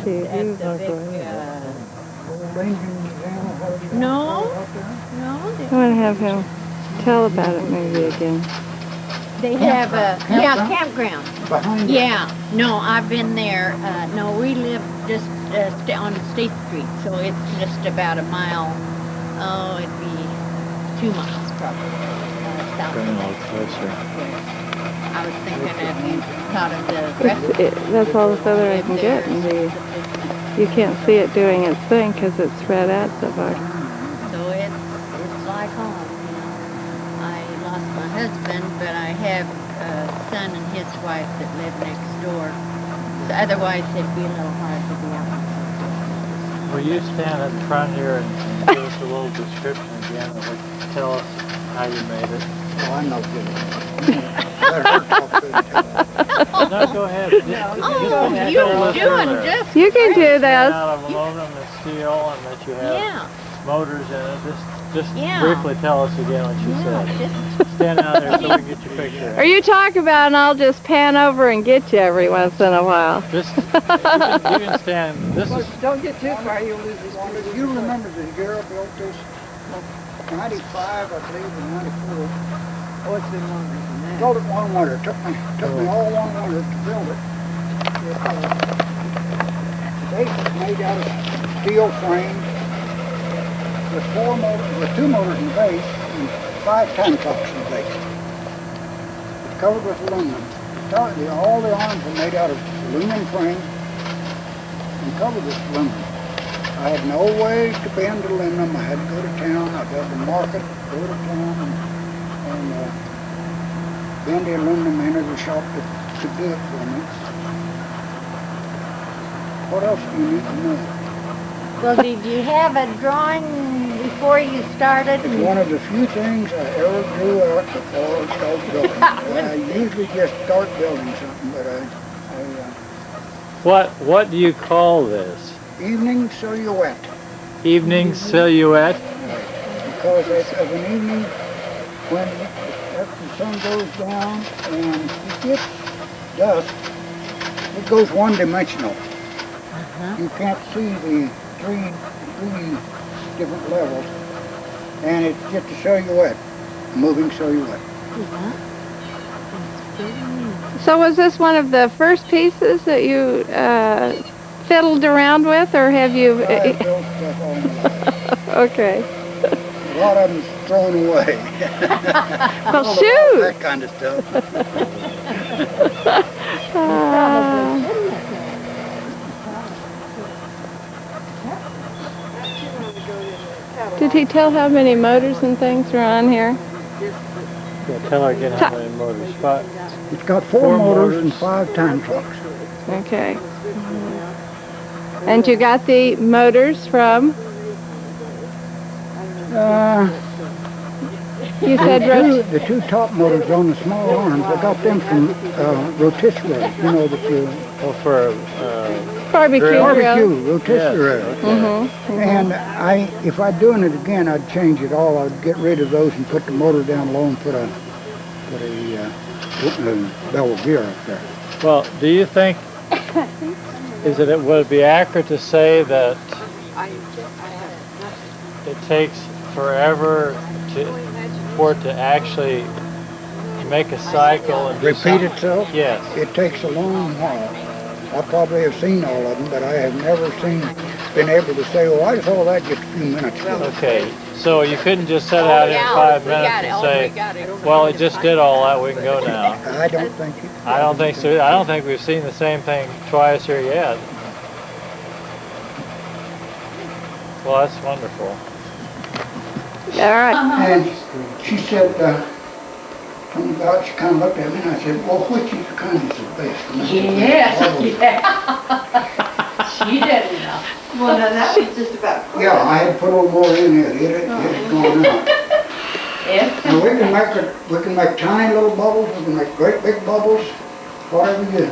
TV. at the big, no, no. I want to have him tell about it maybe again. They have a campground. Behind it. Yeah, no, I've been there. No, we live just on State Street, so it's just about a mile. Oh, it'd be 2 miles probably. South Going a of little that. closer. I was thinking if you thought of the rest. That's all the further I can get, and you can't see it doing its thing because it's spread out so far. So it's like home, you know. I lost my husband, but I have a son and his wife that live next door. So otherwise, it'd be a little hard to be out. Will you stand at the front here and give us a little description again of what, tell us how you made it? Oh, I'm no good. Let her talk to it. No, go ahead. Just Oh, you doing just You can do Made this. out of aluminum and steel, and that you have yeah. motors in it. Just Yeah. briefly tell us again what you said. Stand out there so we can get your picture. Or you talk about, and I'll just pan over and get you every once in a while. This, you can stand. This is Don't get too far, you'll lose this. Do you remember the year I built this? 95, I believe, and 94. Oh, it's been longer than that. Built it one winter. Took me all one winter to build it. The base is made out of steel frame with two motors in the base and 5 time clocks in the base. It's covered with aluminum. All the arms are made out of aluminum frame and covered with aluminum. I had no way to bend aluminum. I had to go to town. I'd go to the market, go to town, and bend the aluminum into the shop to do it for me. What else do you need to know? Well, did you have a drawing before you started? It's one of the few things I ever drew out before I started building. I usually just start building something, but what do you call this? evening silhouette. Evening silhouette. Because it's of an evening when after the sun goes down and it gets dusk, it goes one-dimensional. You can't see the three different levels, and it's just a silhouette, moving silhouette. So was this one of the first pieces that you fiddled around with, or have you? I built stuff all my life. Okay. A lot of them's thrown away. Well, shoot. That kind of stuff. Did he tell how many motors and things are on here? Yeah, tell her again how many motors. It's got four motors and 5 time clocks. Okay. And you got the motors from? You said The two top motors on the small arms, I got them from rotisserie. You know that you for barbecue barbecue grill. rotisserie. And if I'd doing it again, I'd change it all. I'd get rid of those and put the motor down low and put a bevel gear up there. Well, do you think would it be accurate to say that it takes forever for it to actually make a cycle and repeat itself? Yes. It takes a long while. I probably have seen all of them, but I have never been able to say, well, I saw that just a few minutes ago. Okay, so you couldn't just set out in 5 minutes and say, well, it just did all that, we can go now. I don't think it. I don't think so. I don't think we've seen the same thing twice here yet. Well, that's wonderful. All right. And she said, when we got, she kind of looked at me and I said, well, which is the kind is the best? And I said, Yes, "Well, she didn't know. Well, no, that was just about quick. yeah, I had to put a little more in it. It had gone out. Now we can make tiny little bubbles, we can make great big bubbles, whatever you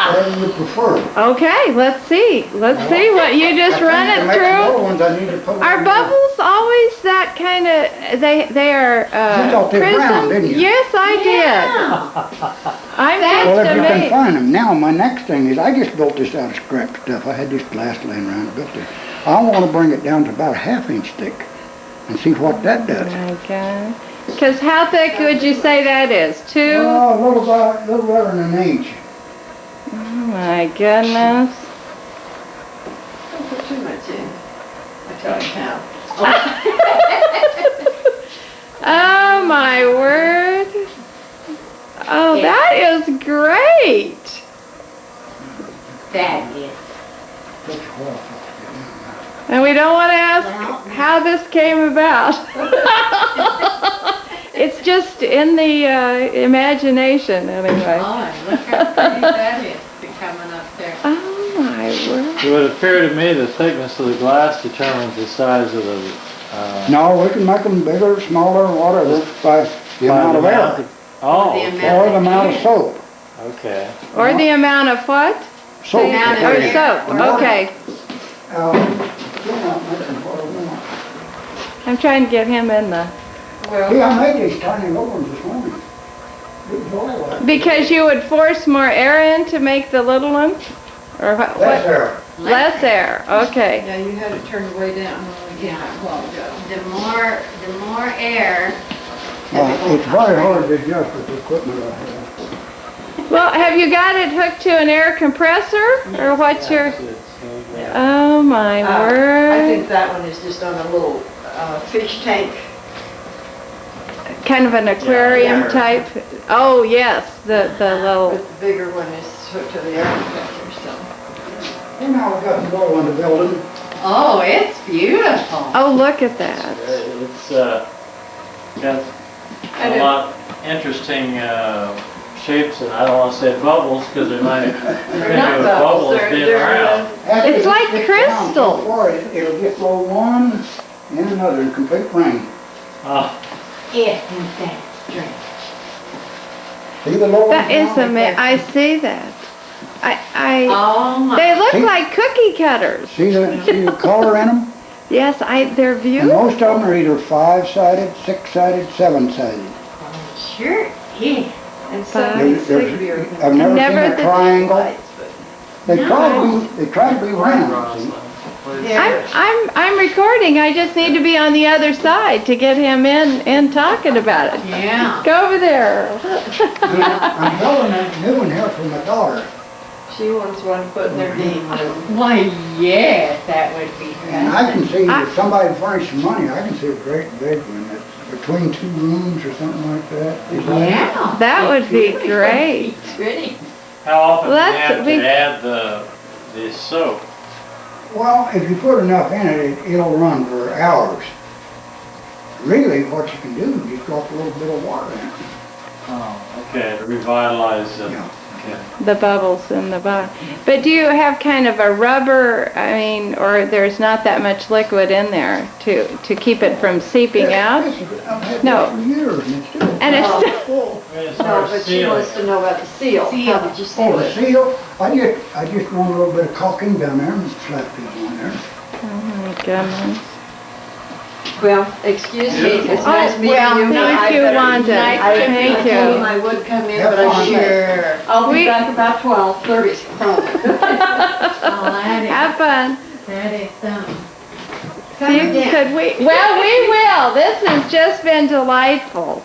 whatever you prefer. Okay, let's see. Let's see what you just run To it make the little through. ones, I need to put Are them- bubbles always that kind of? They are You thought they were round, prism? didn't you? Yes, I Yeah. I'm Well, just if you can amazed. find them. Now, my next thing is, I just built this out of scrap stuff. I had this glass laying around, I built it. I want to bring it down to about a half-inch thick and see what that does. Oh my God. Because how thick would you say that is? 2? Oh, a little better than an inch. Oh my goodness. Don't put too much in. I tell you how. Oh my word. Oh, Yeah. that is great. That is. And we don't want to ask Well- how this came about. It's just in the imagination, anyway. Oh, look how pretty that is coming up there. Oh my word. It would appear to me the thickness of the glass determines the size of the, No, we can make them bigger, smaller, whatever, by the amount of air. Oh, The okay. Or the amount of soap. Okay. Or the amount of what? Soap. amount of Or air. soap, okay. I'm trying to get him in the, Well, Yeah, I made these tiny little ones this morning. It was all right. because you would force more air in to make the little ones? Or what? That's air. Less air, okay. yeah, you had it turned way down when we came out a while ago. The more air, It's very hard to adjust with the equipment I have. Well, have you got it hooked to an air compressor? Or what's your, oh my I word. think that one is just on a little fish tank. Kind of an aquarium Yeah. type? Oh, yes, the little, But the bigger one is hooked to the air compressor, so. And now we got the wall in the building. oh, it's beautiful. oh, look at that. It's, got a lot interesting, shapes, and I don't wanna say bubbles, cause they might They're not think of bubbles, bubbles they're, being around. After It's you like stick it down crystal. so far, It'll just blow one and another in complete rain. Oh, Isn't that strange? See the little That ones is now? I see that. Oh my. They look See? like cookie cutters. See the color in them? Yes, they're And beautiful. most of them are either 5-sided, 6-sided, 7-sided. Sure is. And some Five, of these There's- could be organic I've never Never seen a the- triangle. lights, but They try to be round, see? I'm recording. I just need to be on the other side to get him in and talking about it. Yeah. Go over there. I'm building a new one here for my daughter. she wants one to put in their game room. Why, yes, that would be And I can see, I- if somebody furnished some money, I can see a great big one that's between 2 rooms or something like that. Yeah. That would be great. Pretty. how often do you Let's- have we- to add the soap? Well, if you put enough in it, it'll run for hours. Really, what you can do is just drop a little bit of water in it. Oh, okay, to revitalize it. Yeah. Okay. The bubbles in the bottom. But do you have kind of a rubber, or there's not that much liquid in there to keep it from seeping out? I've had No. that for years and it's still. And it's, I mean, as far No, as but she sealing. wants to know about the seal. How Seal. did you Oh, seal the it? seal, I just run a little bit of caulking down there and slap these on there. oh my goodness. Well, excuse me, it's Oh, nice meeting well, you. thank I you, better- Wanda. Nice I to Thank I told you. him I would come in, Have but I fun. should. Sure. I'll be We- back about 12:30. Oh, that Have fun. that is something. See, could we, well, we will. This has just been delightful.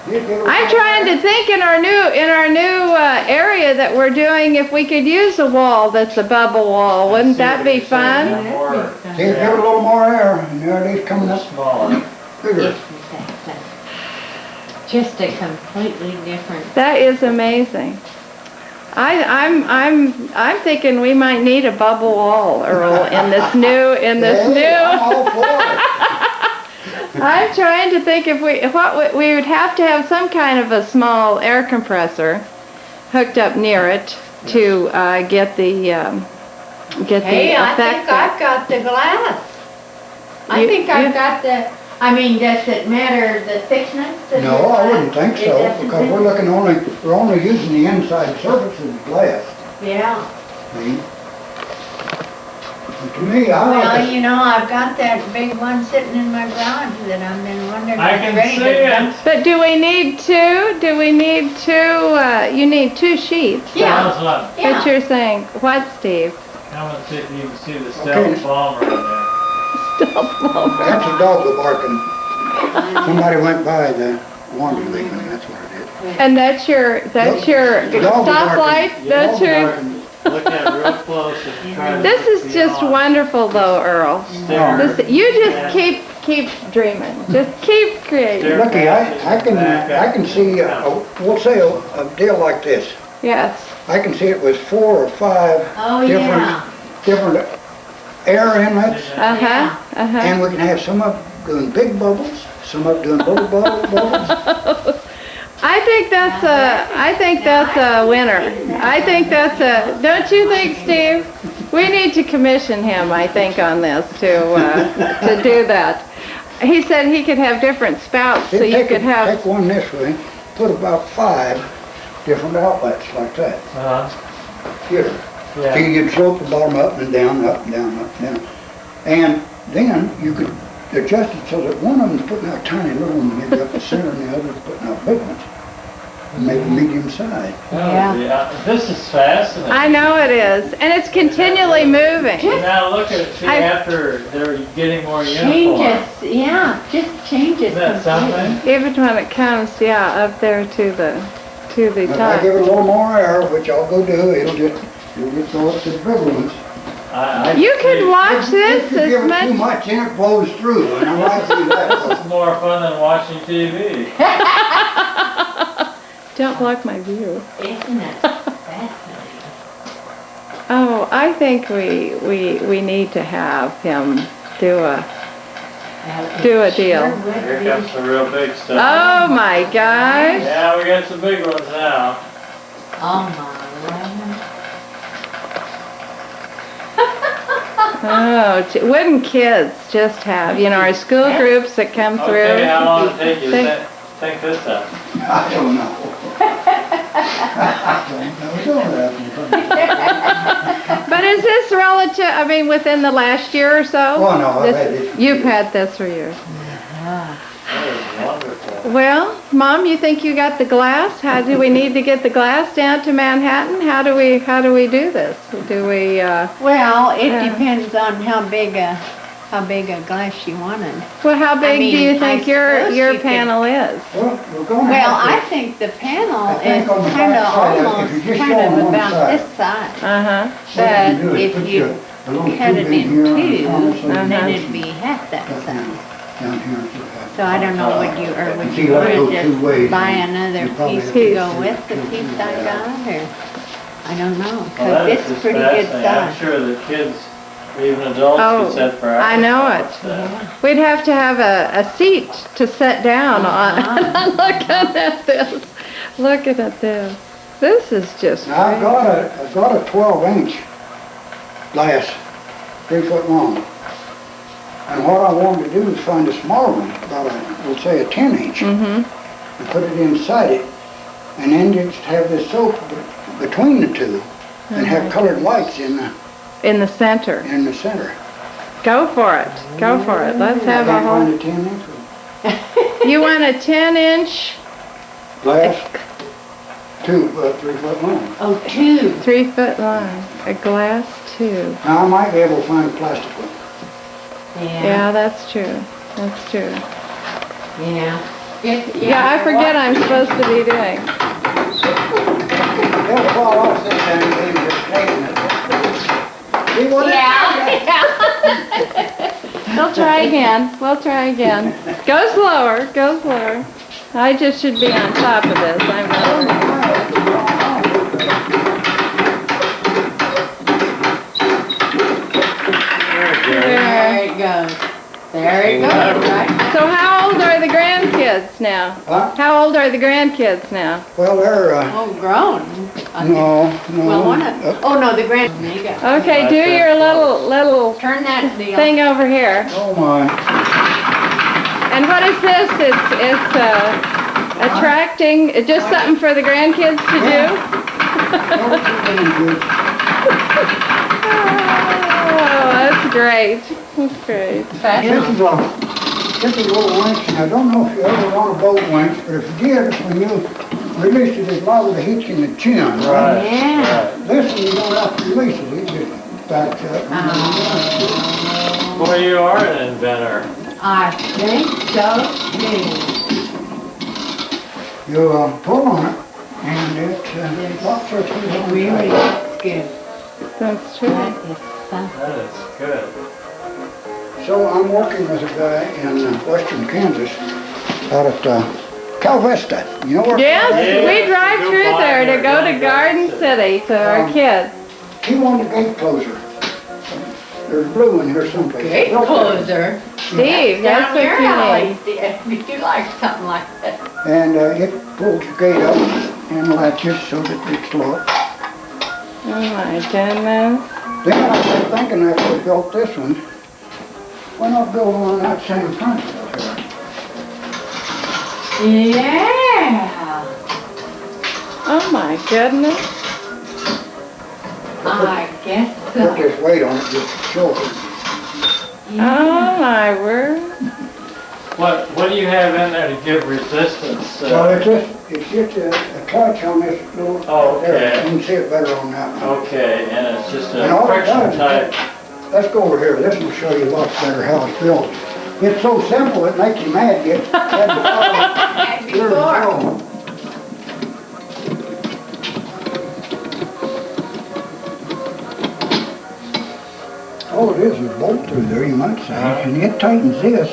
I'm trying to think in our new area that we're doing, if we could use a wall that's a bubble wall. Wouldn't that be fun? More See, give it a little more air and there it is coming up smaller. bigger. Just a completely different. That is amazing. I'm thinking we might need a bubble wall, Earl, in this Hey, I'm new. all for it. I'm trying to think if we would have to have some kind of a small air compressor hooked up near it to get the Hey, I effect. think I've got the glass. I You- think you- I've got I mean, does it matter the thickness of No, your I wouldn't glass? think It so, doesn't because think- we're only using the inside surface of the glass. Yeah. See? And to me, I Well, like you know, I've got that big one sitting in my garage that I've been wondering. I if can ready see to it. dump. But do we need two? Do we need two? You need two sheets. Yeah. How's that? But Yeah. you're saying, what, Steve? How much if you can see the Okay. stealth bomber in there? that's a dog barking. Somebody went by the water leaving, that's what it is. And that's your Dog stoplight? barking. That's Dog your, barking. Look at it real close and try to. this is just beyond. wonderful though, Earl. Stare. This, you just keep dreaming. Just keep creating. Stare. Looky, I can see, we'll say a deal like this. Yes. I can see it was 4 or 5 Oh, yeah. different air inlets, Uh-huh, uh-huh. and we can have some of them doing big bubbles, some of them doing little bubbles. I think that's a winner. I think that's a, don't you think, Steve? We need to commission him, I think, on this to do that. He said he could have different spouts, so you could have, Take one this way, put about 5 different outlets like that, here. So Yeah. you'd slope the bottom up and down, up and down, up and down. And then you could adjust it so that one of them's putting out tiny little ones, maybe up the center, and the other's putting out big ones. Maybe medium size. Yeah. This is fascinating. I know it is, and it's continually moving. Now look at it, see, I- after they're getting more uniform. Changes, yeah, just changes. Isn't that completely. something? Even when it comes, yeah, up there to the If I top. give it a little more air, which I'll go do, it'll just go up to the bigger ones. You can watch this If you give as it too much. much, then it blows through, and I like to do that. It's more fun than watching TV. Don't block my view. Isn't it fascinating? Oh, I think we need to have him do a Do a deal. Sure would Here be. comes the real big stuff. Oh my gosh. Yeah, we got some big ones now. Oh my land. Oh, wouldn't kids just have, you know, our school groups that come through. Okay, how long did it take you They- to think this up? I don't know. I don't know. But is this relative, I mean, within the last year or so? Oh, no, I've This- had it for You've years. had this for years. Ah. That is wonderful. Well, Mom, you think you got the glass? How do we need to get the glass down to Manhattan? How do we do this? Do we, Well, it Yeah. depends on how big a glass you wanted. well, how big do you mean, think I your suppose you could- panel is? Well, we're gonna Well, I have to. think the panel I think is on the kind of back side, if almost you just kind show of on one about side. this size. Uh-huh. What you can do But is if put you a little cut tube it in in here on the two, corner so you then can it'd be half that cut size. down here and put So I don't know what you, or would See, you like want those to two ways, just buy you another probably piece have to to go do with the two piece of I that. got, or? I don't know, Well, 'cause that is it's just pretty good fascinating. I'm size. sure the kids, even adults, Oh, could sit for hours. I know and it. watch that. We'd have to have a seat to sit down on. Uh-huh. Looking at this. Looking at this. This is just Now, I've great. got a 12-inch glass, 3 foot long. And what I wanted to do is find a smaller one, about we'll say a 10-inch, Mm-hmm. and put it inside it, and then just have this soap between the two, and have colored lights in In the center. the center. Go for it. Go for it. Let's have a Can't whole. find a 10-inch one. You want a 10-inch, Glass, 3 foot long. Oh, two. 3-foot long, a glass tube. Now, I might be able to find a plastic one. Yeah, that's true. That's true. Yeah. Yeah, I forget I'm supposed to be doing. They'll fall off this damn thing just taking it. See what We'll try again. We'll try again. Go slower. Go slower. I just should be on top of this. I'm not. There it goes. There it goes, right? So how old are the grandkids now? Huh? How old are the grandkids now? Well, they're, Oh, grown. Okay. no. Well, one of, oh no, the grand, there you go. Okay, do your little Turn that deal. thing over here. Oh my. And what is this? It's attracting, just something for the grandkids to do? Oh, that's great. That's great. This is a little winch, and I don't know if you ever run a boat winch, but if you did, when you release it, it's liable to hit you in the chin, right? Right. Yeah. This one, you don't have to release it, it just backs up. Boy, you are an inventor. I think so too. You pull on it, and it locks her through the Really really. good. That's true. That is something. That is good. So I'm working with a guy in western Kansas out at Calvesta. You know where? Yes, Yeah, we drive go through by there to there, go go to to Garden Garden City to our kids. He wanted a gate closer. There's blue in here someplace. Gate closer. Steve, that's Down what your you alley, need. Steve. You like something like that. And it pulls the gate up and latches so that it's locked. Oh my goodness. Then I started thinking after we built this one, why not build one on that same principle here? Yeah. Oh my goodness. I guess Put so. this weight on it just to show it. Oh my word. What do you have in there to give resistance? Well, it's just a clutch on this little, Oh, there, okay. you can see it better on that one. Okay, and it's just And all a it does friction is- type. Let's go over here, this will show you lots better how it's built. It's so simple, it makes you mad, you had to follow it. There we go. All it is a bolt through there, you might say, and it tightens this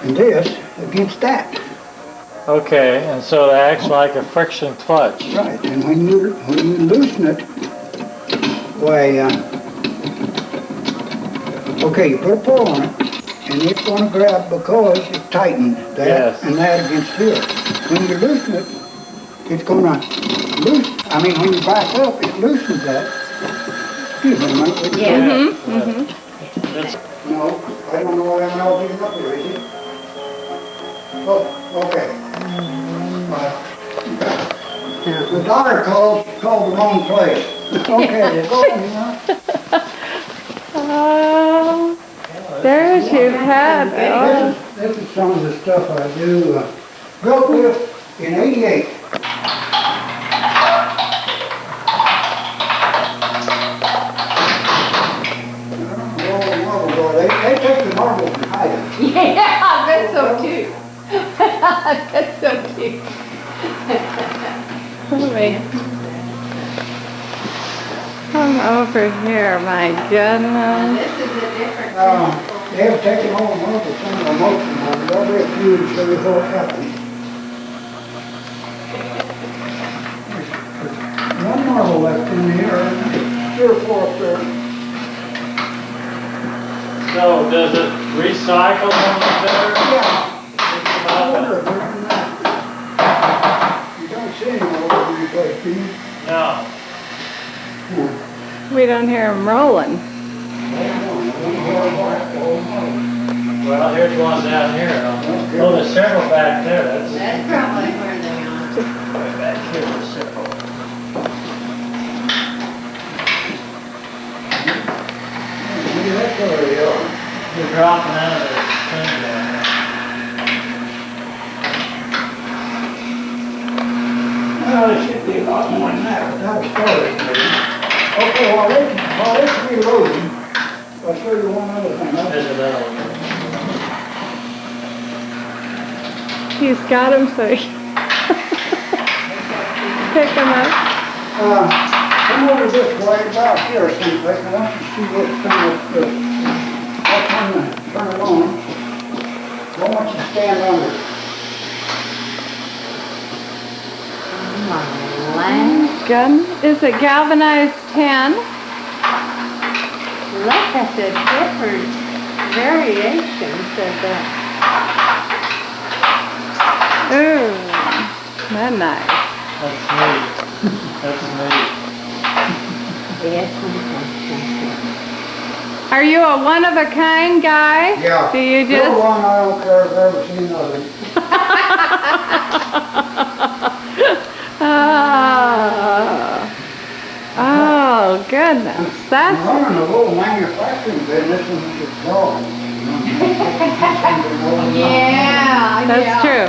and this against that. Okay, and so it acts like a friction clutch. Right, and when you loosen it, why, okay, you put a pull on it, and it's gonna grab because it tightened that Yes. and that against here. When you loosen it, it's gonna when you back up, it loosens that. Excuse me a minute. would you? Yeah. That's, No, I don't know why I'm not getting up here, is it? Oh, okay. The daughter called the wrong place. Okay, go on, Oh, there's your hat. Oh. This is some of the stuff I do. Built this in '88. They take the marbles and hide them. Yeah, I bet so too. I bet so too. Let me come over here, my goodness. This is a different. They have taken all the marbles, some of the most of them. There'll be a few to show you what happened. There's one marble left in here, and 3 or 4 up there. so does it recycle them better? Yeah. I wonder Uh, if they're in that. You don't see any more over these place, do you? No. We don't hear him rolling. Well, here's one down here. Oh, there's several back there. That's That's probably where they are. way back here. There's several. Maybe that's where they are. You're dropping out of this thing down there. Well, it should be a lot more than that, but that'll start it maybe. Okay, while it's reloading, I'll show you one other thing. There's another one. He's got him so he pick him up. Come over this way, about here someplace, I want you to see what kind of, I'll turn it on. I want you to stand under it. My land. Gun. Is it galvanized tin? Look at the different variations of that. Ooh, that nice. That's neat. That's neat. Yes, Are you a one-of-a-kind guy? Yeah. Do you Still just... one, I don't care if I've ever seen another. Oh, goodness. I'm That's... running a little manufacturing business and it's growing. Yeah, That's true.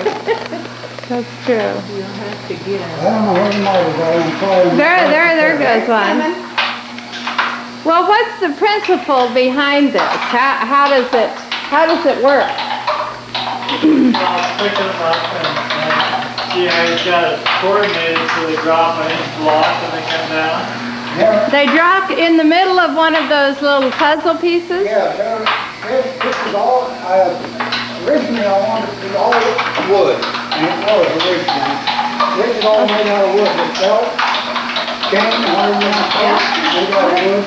That's true. You'll have to get I don't know where the motors are, I'm sorry. There goes one. Well, what's the principle behind this? How does it work? Pick them up and see how you got it coordinated so they drop on each block when they come down. Yeah, They drop in the middle of one of those little puzzle pieces? yeah, this is all, originally I wanted to be all wood, and it was originally. This is all made out of wood, the felt, cane, whatever you want to call it, made out of wood.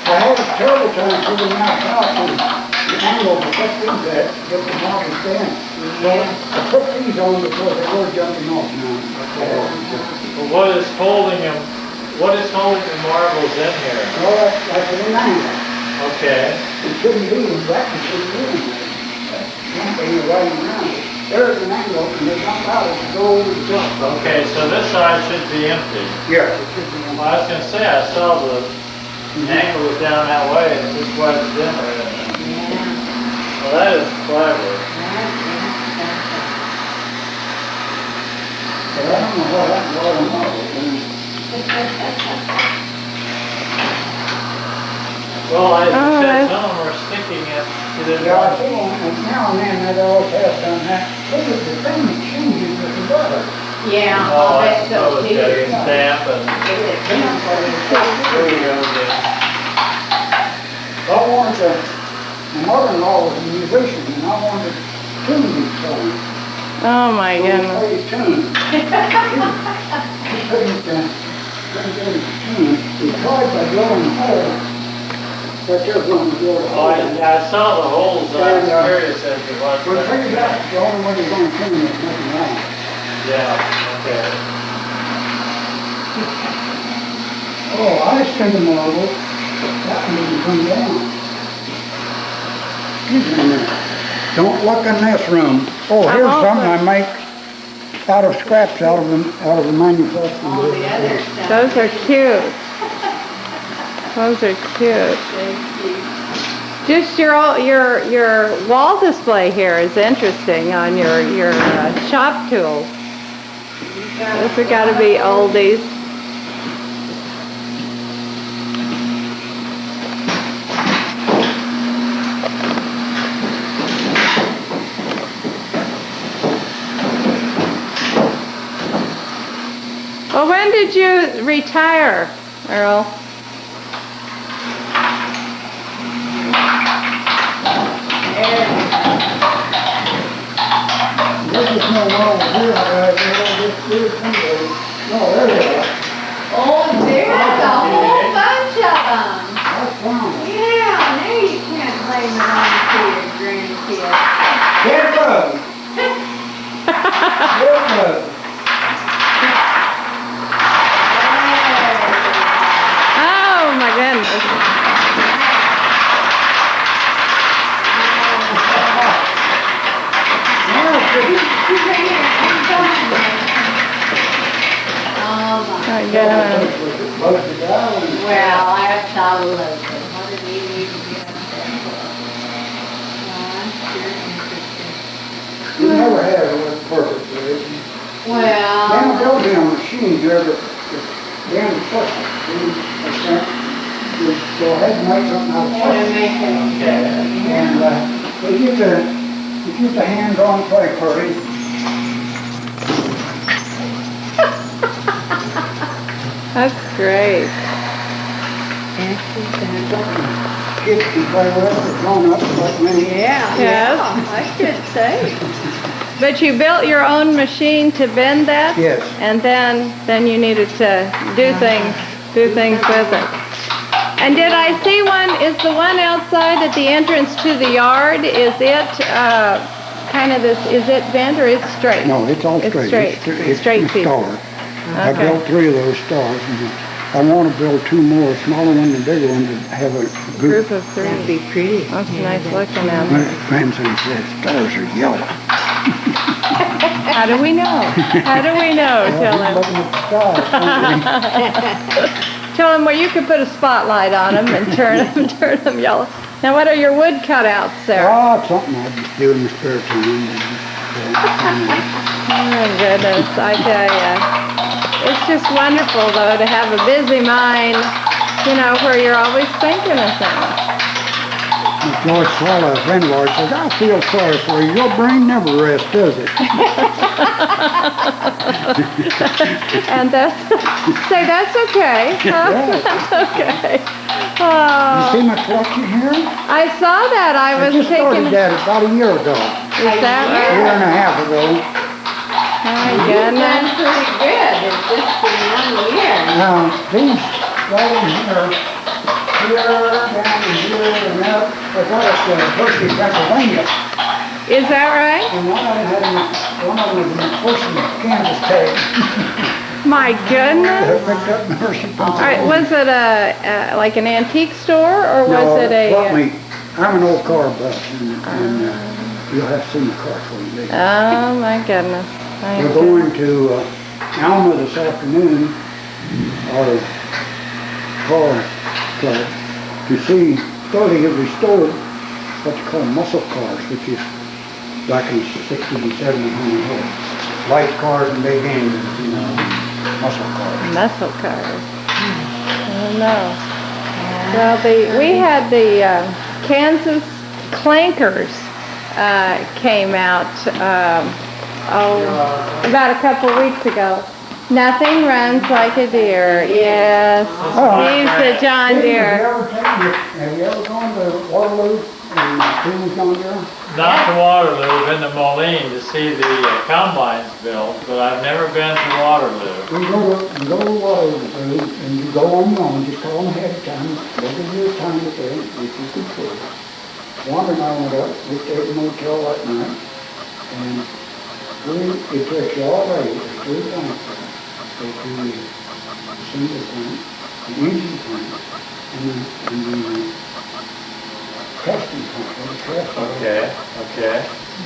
I had a terrible time figuring out the angle to put these at, to get the marble stand. Well, I put these on because they were jumping off now. Well, what is holding them? What is holding the marbles in here? Well, that's an angle. Okay. It shouldn't be, that shouldn't be in there. Can't be right around it. There's an angle, and they jump out as you go over the jump. Okay, so this side should be empty. Yeah, it should be in Well, I was gonna say, I saw the angle was down that way, and this was in there. Well, that is clever. But I don't know what happened to all the marbles. Well, I Oh, said that's- some of them are sticking it to the Yeah, I see one, and now and then they always have done that. Look at the thing that changes with the butter. Yeah, Oh, I'll I bet so suppose, too. got your stamp and If it comes for there you go again. I wanted to, my mother-in-law was a musician, and I wanted to tune these songs. Oh, my So we goodness. played a tune. She couldn't get it tuned. We tried by blowing a hole. But there's one to blow a Oh, hole. I saw the holes, I was curious as to what. We figured out the only way you're going to tune is nothing wrong. Yeah, okay. Oh, I spin the marble. That one didn't come down. Excuse me a minute. Don't look in this room. Oh, here's won't something I look. make out of scraps out of the manufacturing. all the other stuff. Those are cute. Those are cute. Just your wall display here is interesting on your shop tools. Those have got to be oldies. Well, when did you retire, Earl? This is no marble here, this is somebody. No, there they are. Oh, there's a whole bunch of them. That's fine. Yeah, now you can't blame it on your grandkids. Careful. Careful. Oh my goodness. Oh my. My goodness. Most of the island. Well, absolutely. What did we need to get up there for? That's sure interesting. You never had it work perfectly. They don't Well, build them machines here that, damn perfect. You go ahead and make something out of how to it. make it. And, they get the hands-on play pretty. That's great. Kids can play with it, they're grown up like me. Yeah, Yes. I should say. But you built your own machine to bend that? Yes. And then you needed to do things with it. And did I see one, is the one outside at the entrance to the yard, is it, kind of this, is it bent or it's straight? No, it's all It's straight. straight. It's Straight a piece. star. I Okay. built 3 of those stars. And I want to build two more, a smaller one and a bigger one, to have a group. Group of three. That'd be pretty. That's nice looking out My there. grandson says, stars are yellow. How do we know? How do we know? Tell Well, him. he's looking at the stars. Tell him where you could put a spotlight on them and turn them yellow. Now, what are your wood cutouts there? Oh, it's something I just do in the spare time. Oh, goodness, I tell ya. It's just wonderful, though, to have a busy mind, you know, where you're always thinking of things. George Slagle, a friend of ours, says, I feel sorry for you. Your brain never rests, does it? And say, that's okay. Huh? Yeah. That's okay. You Oh, see my collection here? I saw that. I was just started thinking, that about a year ago. is that A year right? and a half ago. My You've goodness. done pretty good. It's just been 1 year. Now, these right in here, down in here, and up, I got it to Hershey, Pennsylvania. Is that right? And one of them was in Hershey, Kansas tag. My goodness. That picked up in Hershey, All right, Pennsylvania. was it like an antique store, or was No, it a? brought me, I'm an old car buff, and you'll have to see my car for you. Oh my goodness. Thank We're you. going to Alma this afternoon, our car club, to see, they have restored what they call muscle cars, which is back in the 60s and 70s, light cars and big engines, you know, muscle cars. Muscle cars. Oh no. Well, we had the Kansas Clankers came out about a couple weeks ago. Nothing runs like a deer. Yes. He's the John Deere. Have you ever gone to Waterloo and seen John Deere? Not to Waterloo, I've been to Moline to see the combines built, but I've never been to Waterloo. You go to Waterloo and you go on your own, just call them ahead of time, look at your time with them, if you can afford it. Wanda and I went up, we stayed at the motel that night, and it takes you all day, there's 3 plants there. Go through the assembly plant, the engine plant, and the testing plant, where the test is. Okay.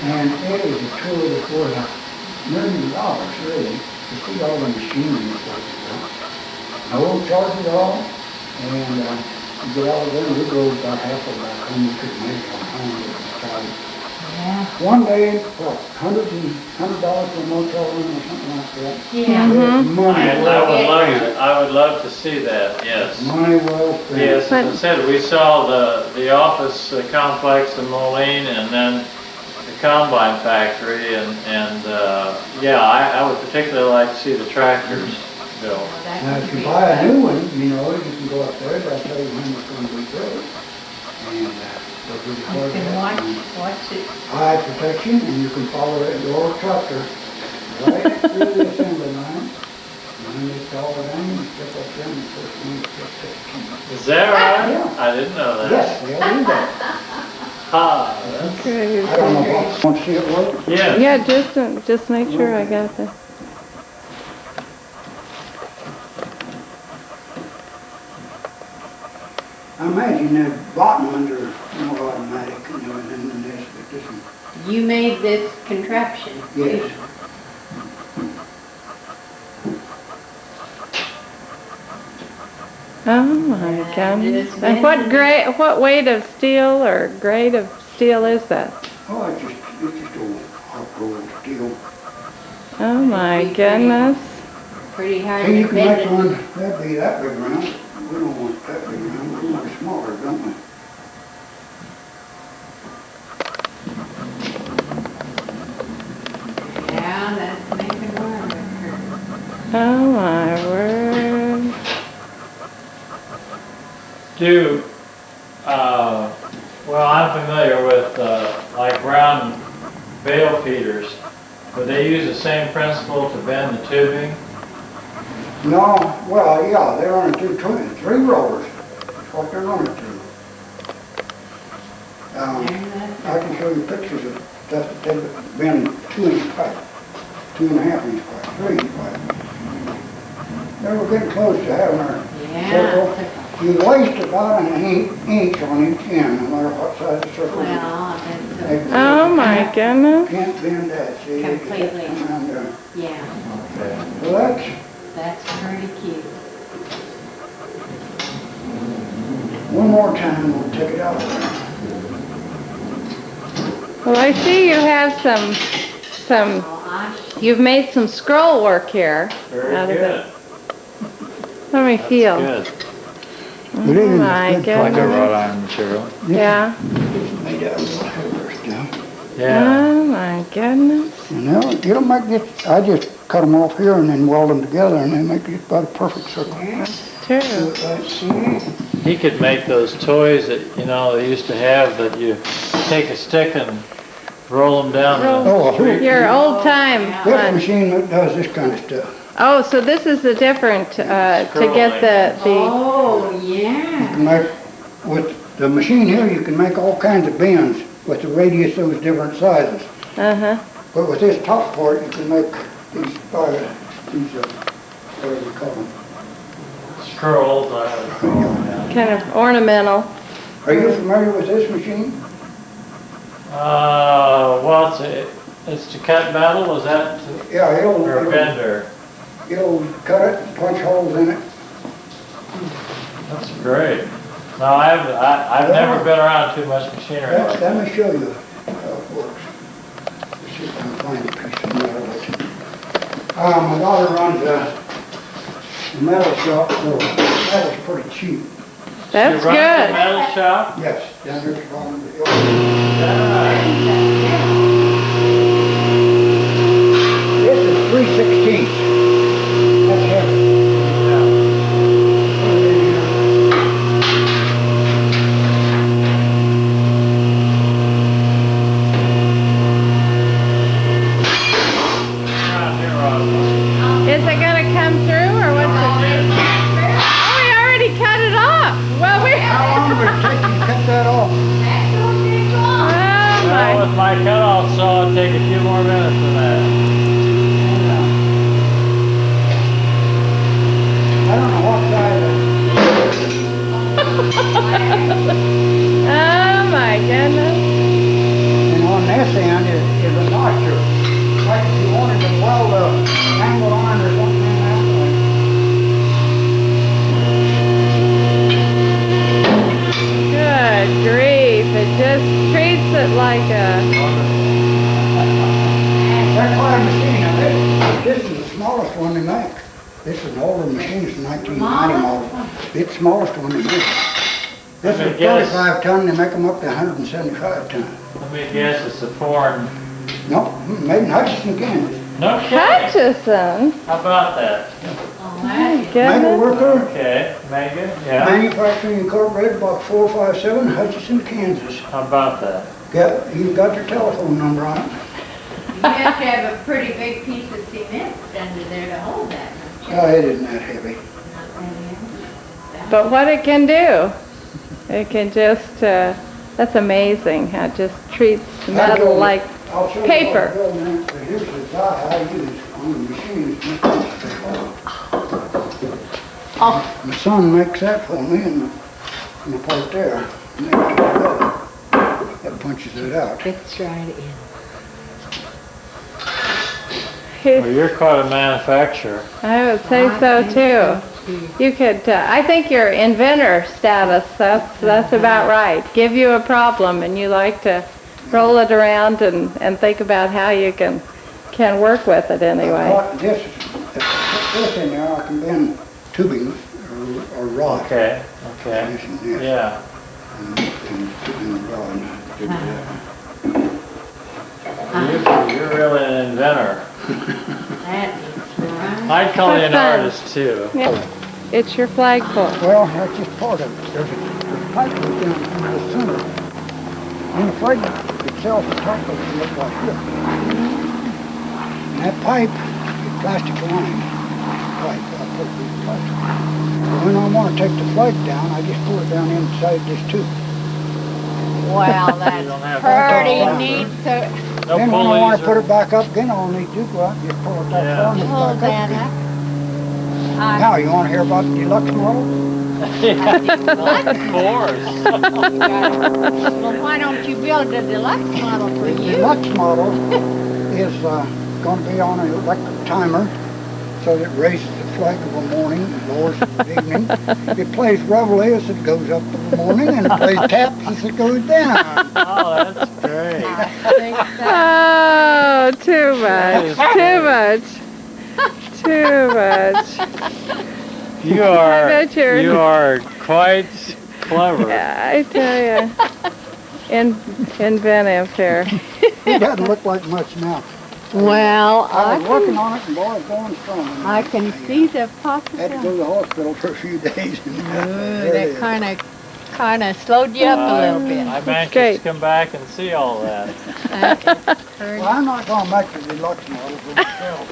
And it is a tour that's worth $1 million, really, to see all the machinery and stuff. No charge at all, and you get out of there, we drove about half of our home, we couldn't make it on home, it was tight. Yeah. One day, what, $100 for a motel room or something like that? Yeah. It's money I well would love to see that, yes. Money well spent. Yes, as I said, we saw the office complex in Moline and then the combine factory and yeah, I would particularly like to see the tractors built. Now, if you buy a new one, you know, you can go up there, they'll tell you when it's gonna be built. And, they'll do the You hard can work. watch it. Eye protection, and you can follow it, your tractor, right through the assembly line. And then they call it in, and step up there, and the first one is just 15. Is that right? Yeah. I didn't know that. Yes, they'll do that. Ah, that's, Crazy. I don't know what, want to see it work? yeah. Yeah, just make sure I got that. I imagine the bottom ones are more automatic and everything than this, but this one, You made this contraption. yes. Oh my goodness. it's And what weight of steel or grade of steel is that? Oh, it's just old hot rolled steel. Oh my goodness. Pretty hard See, you to can make bend one, it. that'd be that big round. We don't want that big round, we want it smaller, don't we? Yeah, that's making more of it. Oh my word. Well, I'm familiar with like round bale feeders. Would they use the same principle to bend the tubing? No, well, yeah, they're running three rollers. That's what they're running through. I can show you pictures of stuff that they've been 2-inch pipe, 2.5-inch pipe, 3-inch pipe. They were getting close to having our So you waste about an inch on each end, no matter what size the circle is. Well, that's They- Oh my goodness. Can't bend that, see? You just Completely. come around there. yeah, Well, that's pretty cute. one more time, we'll take it out. Well, I see you have you've made some scroll work here. Very out of good. it. Let me feel. Good. Oh It is my good Like a goodness. wrought iron material. Yeah. Made out of little hairs now. Yeah. Oh my goodness. And now, it'll make this, I just cut them off here and then weld them together and they make just about a perfect circle. True. Do it right, see? He could make those toys that, they used to have that you take a stick and roll them down Oh, the street. Your old time This one. machine that does this kind of stuff. Oh, so this is the different, to get the, Oh, yeah. You can make, with the machine here, you can make all kinds of bends with the radius of those different sizes. uh-huh. But with this top part, you can make these, whatever you call them. Scrolls, I would call them, yeah. Kind of ornamental. Are you familiar with this machine? Well, it's to cut metal, is that, Yeah, or a bender? it'll cut it and punch holes in it. That's great. No, I've never been around too much machinery like that. Let me show you how it works. Let's see if I can find a piece of metal. My daughter runs a metal shop, so metal's pretty cheap. That's You run the good. metal shop? Yes, down here at the bottom of the hill. This is 3/16. That's heavy. Put it in here. Is it gonna come through or what's it? Oh, we already cut it off. Well, How long would it take you to cut that off? Oh Well, my. with my cutoff saw, it'd take a few more minutes than that. I don't know what size Oh my goodness. and on this end is a notcher. Like if you wanted to weld a angle iron or something in that way. Good grief. It just treats it like a. That's quite a machine. Now this is the smallest one they make. This is an older machine, it's a 1990 model. It's the smallest one they make. This Let me is guess. 35 ton, they make them up to 175 ton. Let me guess, it's a foreign. No, made in Hutchinson, Kansas. No kidding. Hutchison. How about that? My Metal goodness. worker, Okay, Megan, yeah. Manufacturing Incorporated, box 457, Hutchinson, Kansas. How about that? You've got their telephone number on it. You have to have a pretty big piece of cement under there to hold that. Oh, it isn't that heavy. But what it can do, it can just, that's amazing how it just treats metal like, I'll show you paper. what I'm building it, but here's the die I use on the machine. to make this thing. My son makes that for me and the part there. Makes it together. That punches it out. Fits right in. Well, you're quite a manufacturer. I would say so too. You could, I think your inventor status, that's about right. Give you a problem and you like to roll it around and think about how you can work with it anyway. This, if I put this in there, I can bend tubing or rod. Okay, okay. Using this Yeah. and rod. You're really an inventor. That is right. I'd call you an Fun. artist too. Yeah. It's your flagpole. Well, that's just part of it. There's a pipe goes down through the center. And the flag itself, the top of it looks like this. And that pipe is plastic lined. Pipe, I put it in plastic. But when I want to take the flag down, I just pull it down inside this tube. Well, You don't have that's to pretty call neat. So No Then when I want pulleys to put or... it back up again, I'll need to go out and just pull it that Yeah. far and it's hold back that up again. up. Now, you want to hear about the deluxe model? Of course. Well, why don't you build a deluxe model for The you? deluxe model is going to be on an electric timer, so that it raises the flag of the morning and lowers it in the evening. It plays reveille as it goes up in the morning, and it plays taps as it goes down. Oh, that's great. I think that, Oh, too much, too much. You bet you're- are quite clever. Yeah, I tell you. Inventive here. It doesn't look like much now. well, I was working on it, and boy, it's going strong. I can see the Had to possibility. go to the hospital for a few days. And there it That is. kind of slowed you up a little bit. I'm anxious Great. to come back and see all that. Well, I'm not going to make the deluxe model for myself.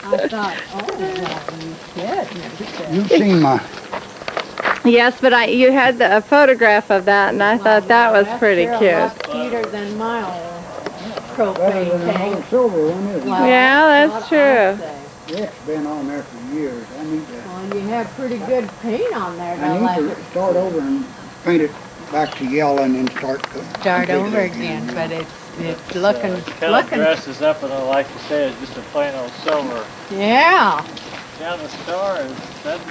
I thought, oh, well, you said, never said. You've seen my, Yes, but you had a photograph of that, and I thought that was pretty That's cute. a lot cuter than my old better propane than an tank. old silver one, isn't it? Well, Yeah, that's what true. I'd say. It's been on there for years. I need to, Well, and you have pretty good paint on there, I don't need let to it start over and paint it back to yellow and then start start completely over again, but it's looking, Kind of looking, dresses up, and I like to say it's just a plain old silver. yeah. Yeah, the star that's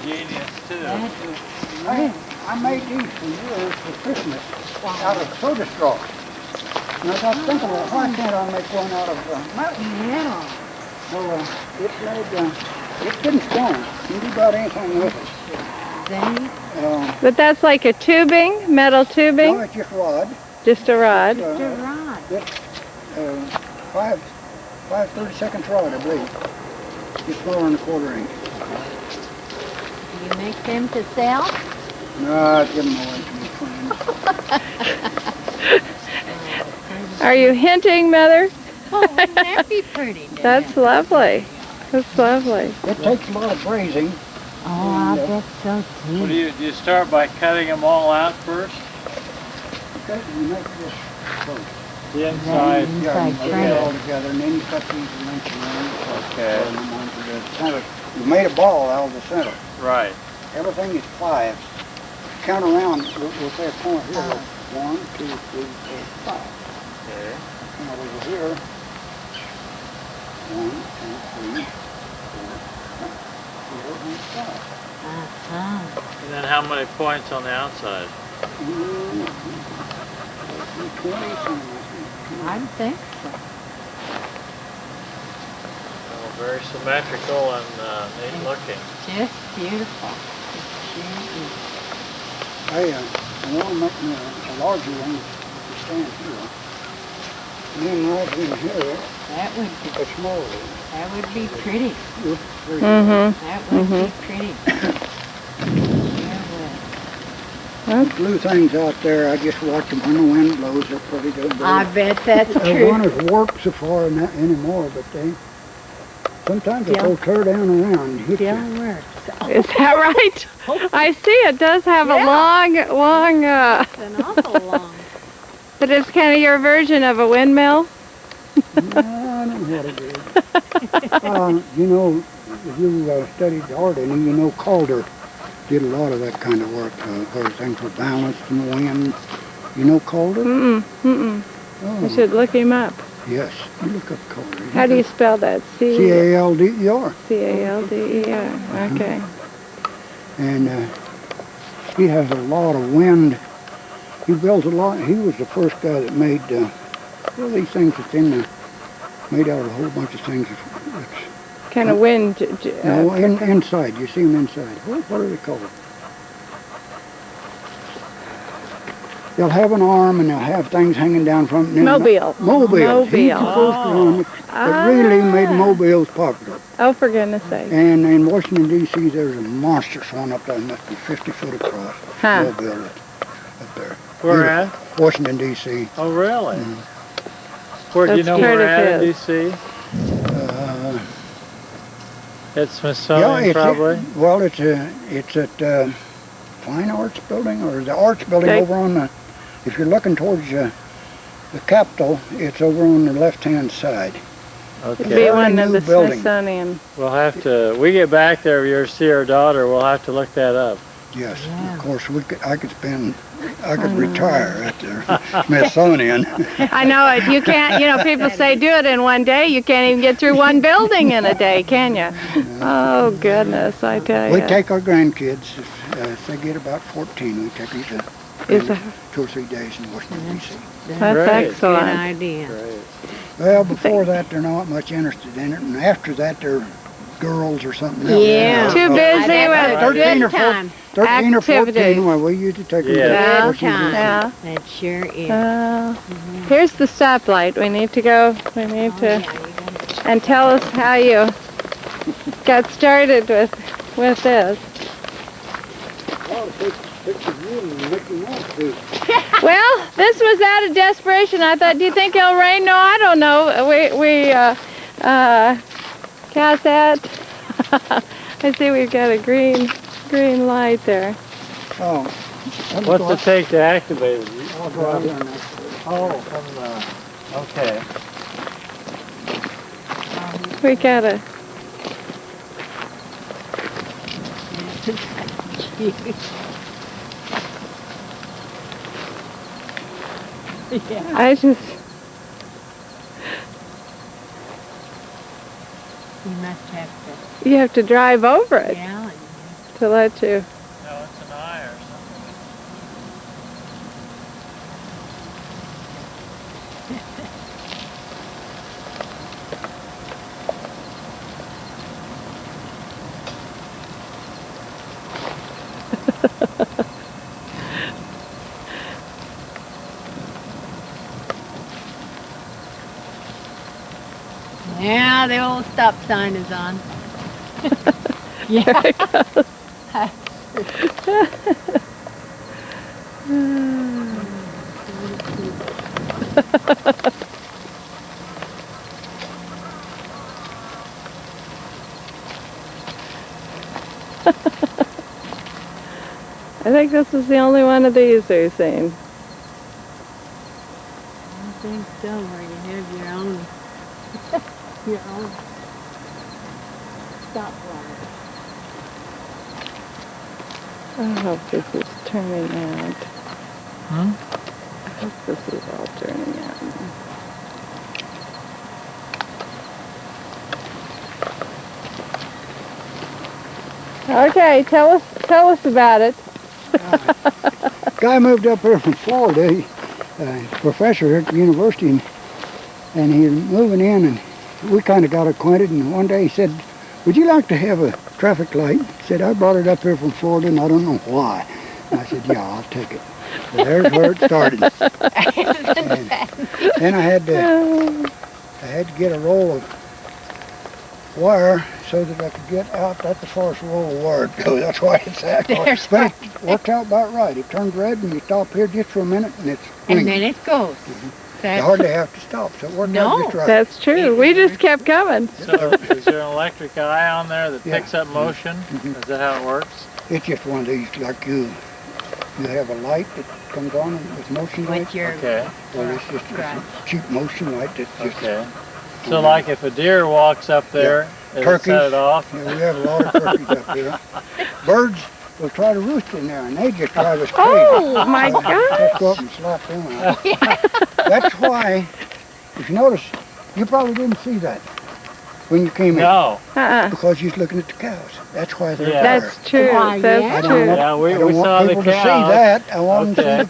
ingenious too. That is great. I made these for years for Christmas out of soda straw. And I got thinking, well, why can't I make one out of metal? Yeah. So it didn't strong. You can do about anything with it. See? But that's like a tubing, metal No, tubing, it's just rod. just a rod. You're right. Five 32nd rod, I believe. Just smaller than a quarter inch. Do you make them to sell? No, I give them away to my friends. Are you hinting, Mother? Oh, wouldn't that be pretty? to That's have? lovely. That's lovely. It takes a lot of brazing. Oh, I bet so What too. do you start by cutting them all out first? Okay, you make this first. The inside. Yeah, you Inside put frame. it all together, and then you cut these lengths around. Okay. And then onto the center. You made a ball out of the center. Right. Everything is 5. Count around. We'll say a point here. 1, 2, 3, 4, 5. Okay. Count over here. 1, 2, 3, 4, 5. Uh-huh. And then how many points on the outside? 20, something. I think so. Oh, very symmetrical and neat looking. Just beautiful. I want to make me a larger one to stand here. And then right in here, That would be, a smaller one. that would be pretty. Mm-hmm. That would be pretty. There would. Blue things out there, I just watch them when the wind blows. They're pretty good. I bet that's The true. runners work so far anymore, but sometimes they go tear down around and hit you. Still works. Is that right? I see it does have a Yeah. long, It's an awful long. but it's kind of your version of a windmill. I don't know what it is. You know, if you studied art, and you know Calder did a lot of that kind of work, where things were balanced in the wind. You know Calder? Mm-mm. Oh, I should look him up. yes. You look up Calder. How do you spell that? C-A-L-D-E-R. C-A-L-D-E-R. Okay. And he has a lot of wind. He builds a lot. He was the first guy that made these things that's made out of a whole bunch of things. Kind of wind. No, inside. You see them inside. What are they called? They'll have an arm and they'll have things hanging down from it. Mobile. Mobiles. He's the Mobile. first one that really made mobiles popular. Oh, for goodness sake. And in Washington, D.C., there's a monstrous one up there, must be 50 foot across. Huh. Mobile up there. Where at? Washington, D.C. Oh, really? Where do you That's know part we're of at in his. D.C.? At Yeah, Smithsonian, probably? Well, it's at Fine Arts Building, or the Arts Building Okay. over on the, if you're looking towards the Capitol, it's over on the left-hand side. It'd Okay. be one of New the building. Smithsonian. We'll have to, we get back there, you'll see our daughter, we'll have to look that up. Yes, Yeah. of course, I could retire at the Smithsonian. I know it. You can't, people say do it in one day. You can't even get through one building in a day, can you? Oh, goodness, I tell you. We take our grandkids, if they get about 14, we take them to Is that- 2 or 3 days in Washington, D.C. That's Great. Good excellent. idea. Great. Well, before that, they're not much interested in it, and after that, they're girls or something else. Yeah. Too busy That's with a 13 or good time. 13 or 14, activities. well, we used to take them Yeah. to Good Washington, time. D.C. Yeah. That sure is. Here's the stoplight. We need to go. We need Oh, to, yeah, you gotta- and tell us how you got started with this. Well, take pictures of you and Mickey Mouse, too. Well, this was out of desperation. I thought, do you think it'll rain? No, I don't know. Cassette. I see we've got a green light there. Oh. What's it take to activate it? I'll go out there now. Oh, from the, okay. We gotta. Yeah. I just. You must have You have to drive over to it yell and to let you. No, it's an eye or something. yeah, the old stop sign is on. There it goes. I think this is the only one of these we've seen. I think so, where you have your own stoplight. I hope this is turning out. Hmm? I hope this is all turning out. Okay, tell us about it. Guy moved up here from Florida. He's a professor here at the university, and he was moving in, and we kind of got acquainted. And one day he said, "Would you like to have a traffic light?" He said, "I brought it up here from Florida, and I don't know why." And I said, "Yeah, I'll take it." So there's where it started. And then I had to get a roll of wire so that I could get out. That's the farthest roll of wire to go. That's why it's that. There's But it worked out about right. It turned red, and you stop here just for a minute, and it's green. And then it goes. You hardly have to stop, so it worked out No. just right. That's true. We just kept coming. So is there an electric eye on there that Yeah. picks up motion? Mhm. Is that how it works? It's just one of these, like you have a light that comes on with motion light. With your Okay, Well, it's just Right. a cheap motion light that's just, okay. So like if a deer walks up there, does it Turkeys. set it off? you know, we have a lot of turkeys up here. Birds will try to roost in there, and they just drive us crazy. Oh my So God! Just go up and slap them out. That's why, if you notice, you probably didn't see that when you came in, No. because you was looking at the cows. That's why they're Yeah. there. That's true. Why, That's yeah. I don't true. want, Yeah, we I don't saw want the people to see cows. that. I want them to see the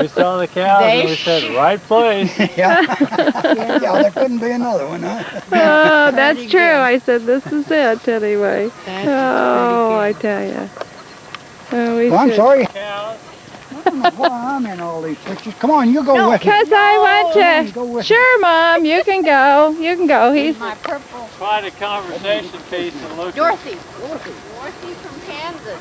We cows. saw the cows and we said, right place. Yeah. Yeah, there couldn't be another one, huh? Oh, that's Pretty true. good. I said this is it anyway. That's Oh, I pretty tell you. Oh, we Well, I'm should. sorry. Cows. I don't know why I'm in all these pictures. Come on, you go with me. Because I want Go to. with me. Sure, Mom, you can go. You can go. He's. good. My purple Quite a conversation piece and look. Dorothy. Dorothy from Kansas.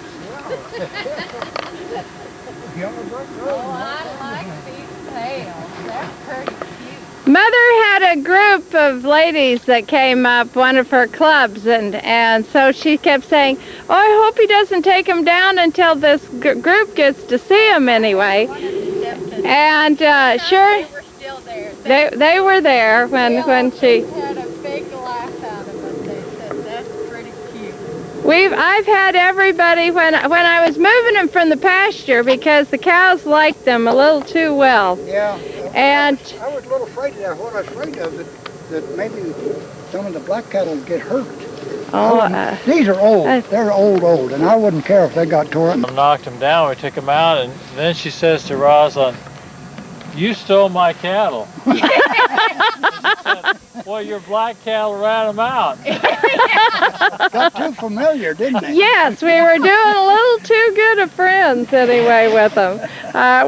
Oh, I like these tails. They're pretty cute. Mother had a group of ladies that came up, one of her clubs, and so she kept saying, "Oh, I hope he doesn't take him down until this group gets to see him anyway." And sure, They were still there. they were there when she. had a big I've had everybody when I was moving them from the pasture because the cows liked them a little too well. Yeah. And I was a little afraid of that. What I was afraid of that maybe some of the black cattle would get hurt. These are old. They're old, and I wouldn't care if they got torn. Knocked him down. We took him out, and then she says to Rosalind, "You stole my cattle." She said, "Well, your black cattle ran them out." Got too familiar, didn't they? yes, we were doing a little too good of friends anyway with them.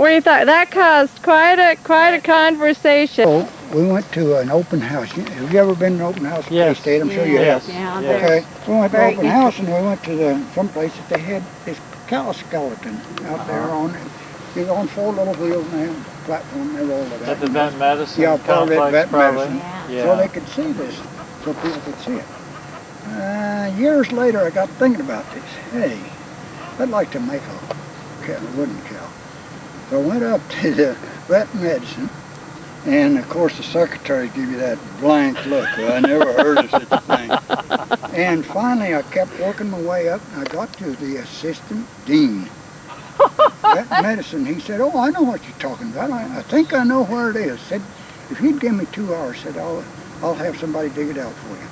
We thought that caused quite a conversation. So we went to an open house. Have you ever been to an open house at Yes. K-State? I'm sure you have. Yeah, Okay. We went to an very open house, and we went to some place that they had this cow skeleton out there on on 4 little wheels, and they had a platform. They rolled it At out. the vet medicine Yeah, part of it, complex, vet probably. medicine. Yeah. So they could see this, so people could see it. Years later, I got thinking about this. Hey, I'd like to make a wooden cow. So I went up to the vet medicine, and of course the secretary give you that blank look. Well, I never heard of such a thing. And finally, I kept working my way up, and I got to the assistant dean. Vet medicine. He said, "Oh, I know what you're talking about. I think I know where it is." Said, "If you'd give me 2 hours," said, I'll have somebody dig it out for you."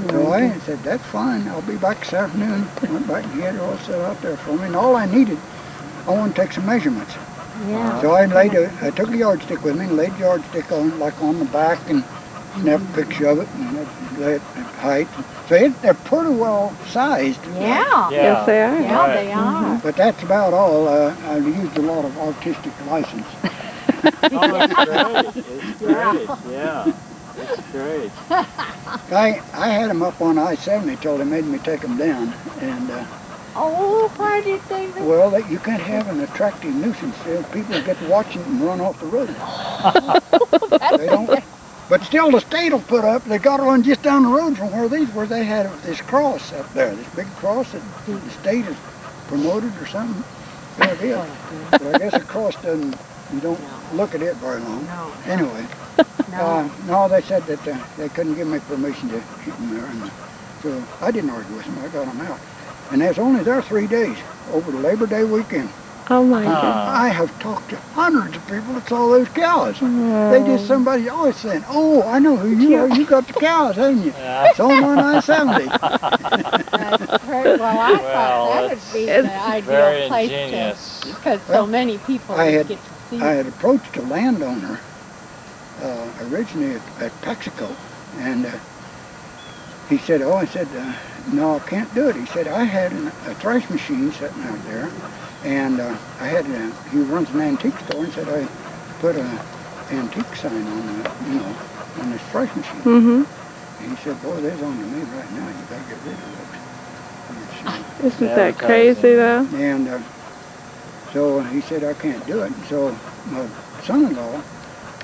So I said, "That's fine. I'll be back this afternoon." Went back and get it all set out there for me. And all I needed, I wanted to take some measurements. Yeah. So I took a yardstick with me and laid the yardstick on the back and snapped a picture of it and lay it at height. So they're pretty well sized. Yeah. Yes, they are. Yeah, Right. they are. But that's about all. I used a lot of artistic license. Oh, it's great. It's great. Yeah. It's great. I had them up on I-70 till they made me take them down. And Oh, why did they? well, you can't have an attractive nuisance. People get to watching it and run off the road. They don't. But still, the state will put up. They got one just down the road from where these were. They had this cross up there, this big cross that the state has promoted or something. Yeah, it is. But I guess a cross doesn't. You don't look at it very long. No. Anyway. No. No, they said that they couldn't give me permission to keep them there. And so I didn't argue with them. I got them out. And they was only there 3 days over the Labor Day weekend. Oh my God. I have talked to hundreds of people that saw those cows. They just, somebody always saying, "Oh, I know who you are. You got the cows, haven't you?" Yeah. It's on I-70. That's very, well, I thought that would be the it's Very ideal place ingenious. to, because Well, so many people I would had- get to see I had approached a landowner originally at Paxico, and he said, "Oh," I said, "No, I can't do it." He said, "I had a thrash machine sitting out there, and I had he runs an antique store, and said I put an antique sign on on this thrash machine." Mm-hmm. And he said, "Boy, there's on to me right now. You gotta get rid of it." Isn't that crazy though? And so he said, "I can't do it." And so my son-in-law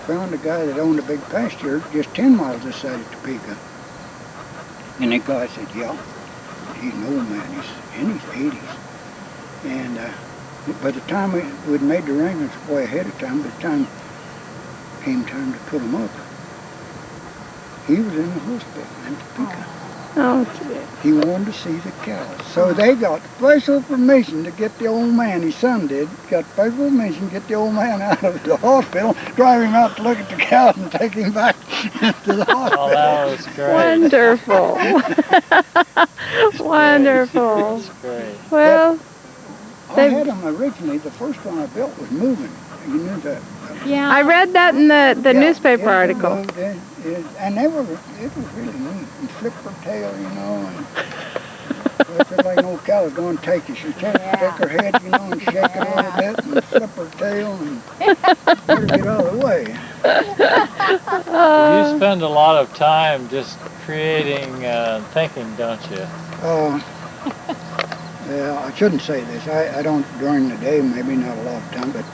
found a guy that owned a big pasture just 10 miles this side of Topeka. And that guy said, "Yeah, he's an old man. He's in his 80s. And by the time we'd made the arrangements way ahead of time, by the time it came time to put him up, he was in the hospital in Topeka. Oh, He wanted to see the cows. So they got special permission to get the old man, his son did, got special permission to get the old man out of the hospital, drive him out to look at the cows and take him back to the hospital. Oh, that was great. wonderful. Wonderful. That's great. Well, I had them originally, the first one I built was moving. You knew that. Yeah. I read that in the Yeah, newspaper it article. moved, and it was really neat. And flip her tail, and it's like an old cow was going to take you. She shake her head, and shake it a little bit, and flip her tail, and let her get out of the way. You spend a lot of time just creating, thinking, don't you? Yeah, I shouldn't say this. I don't during the day, maybe not a lot of time, but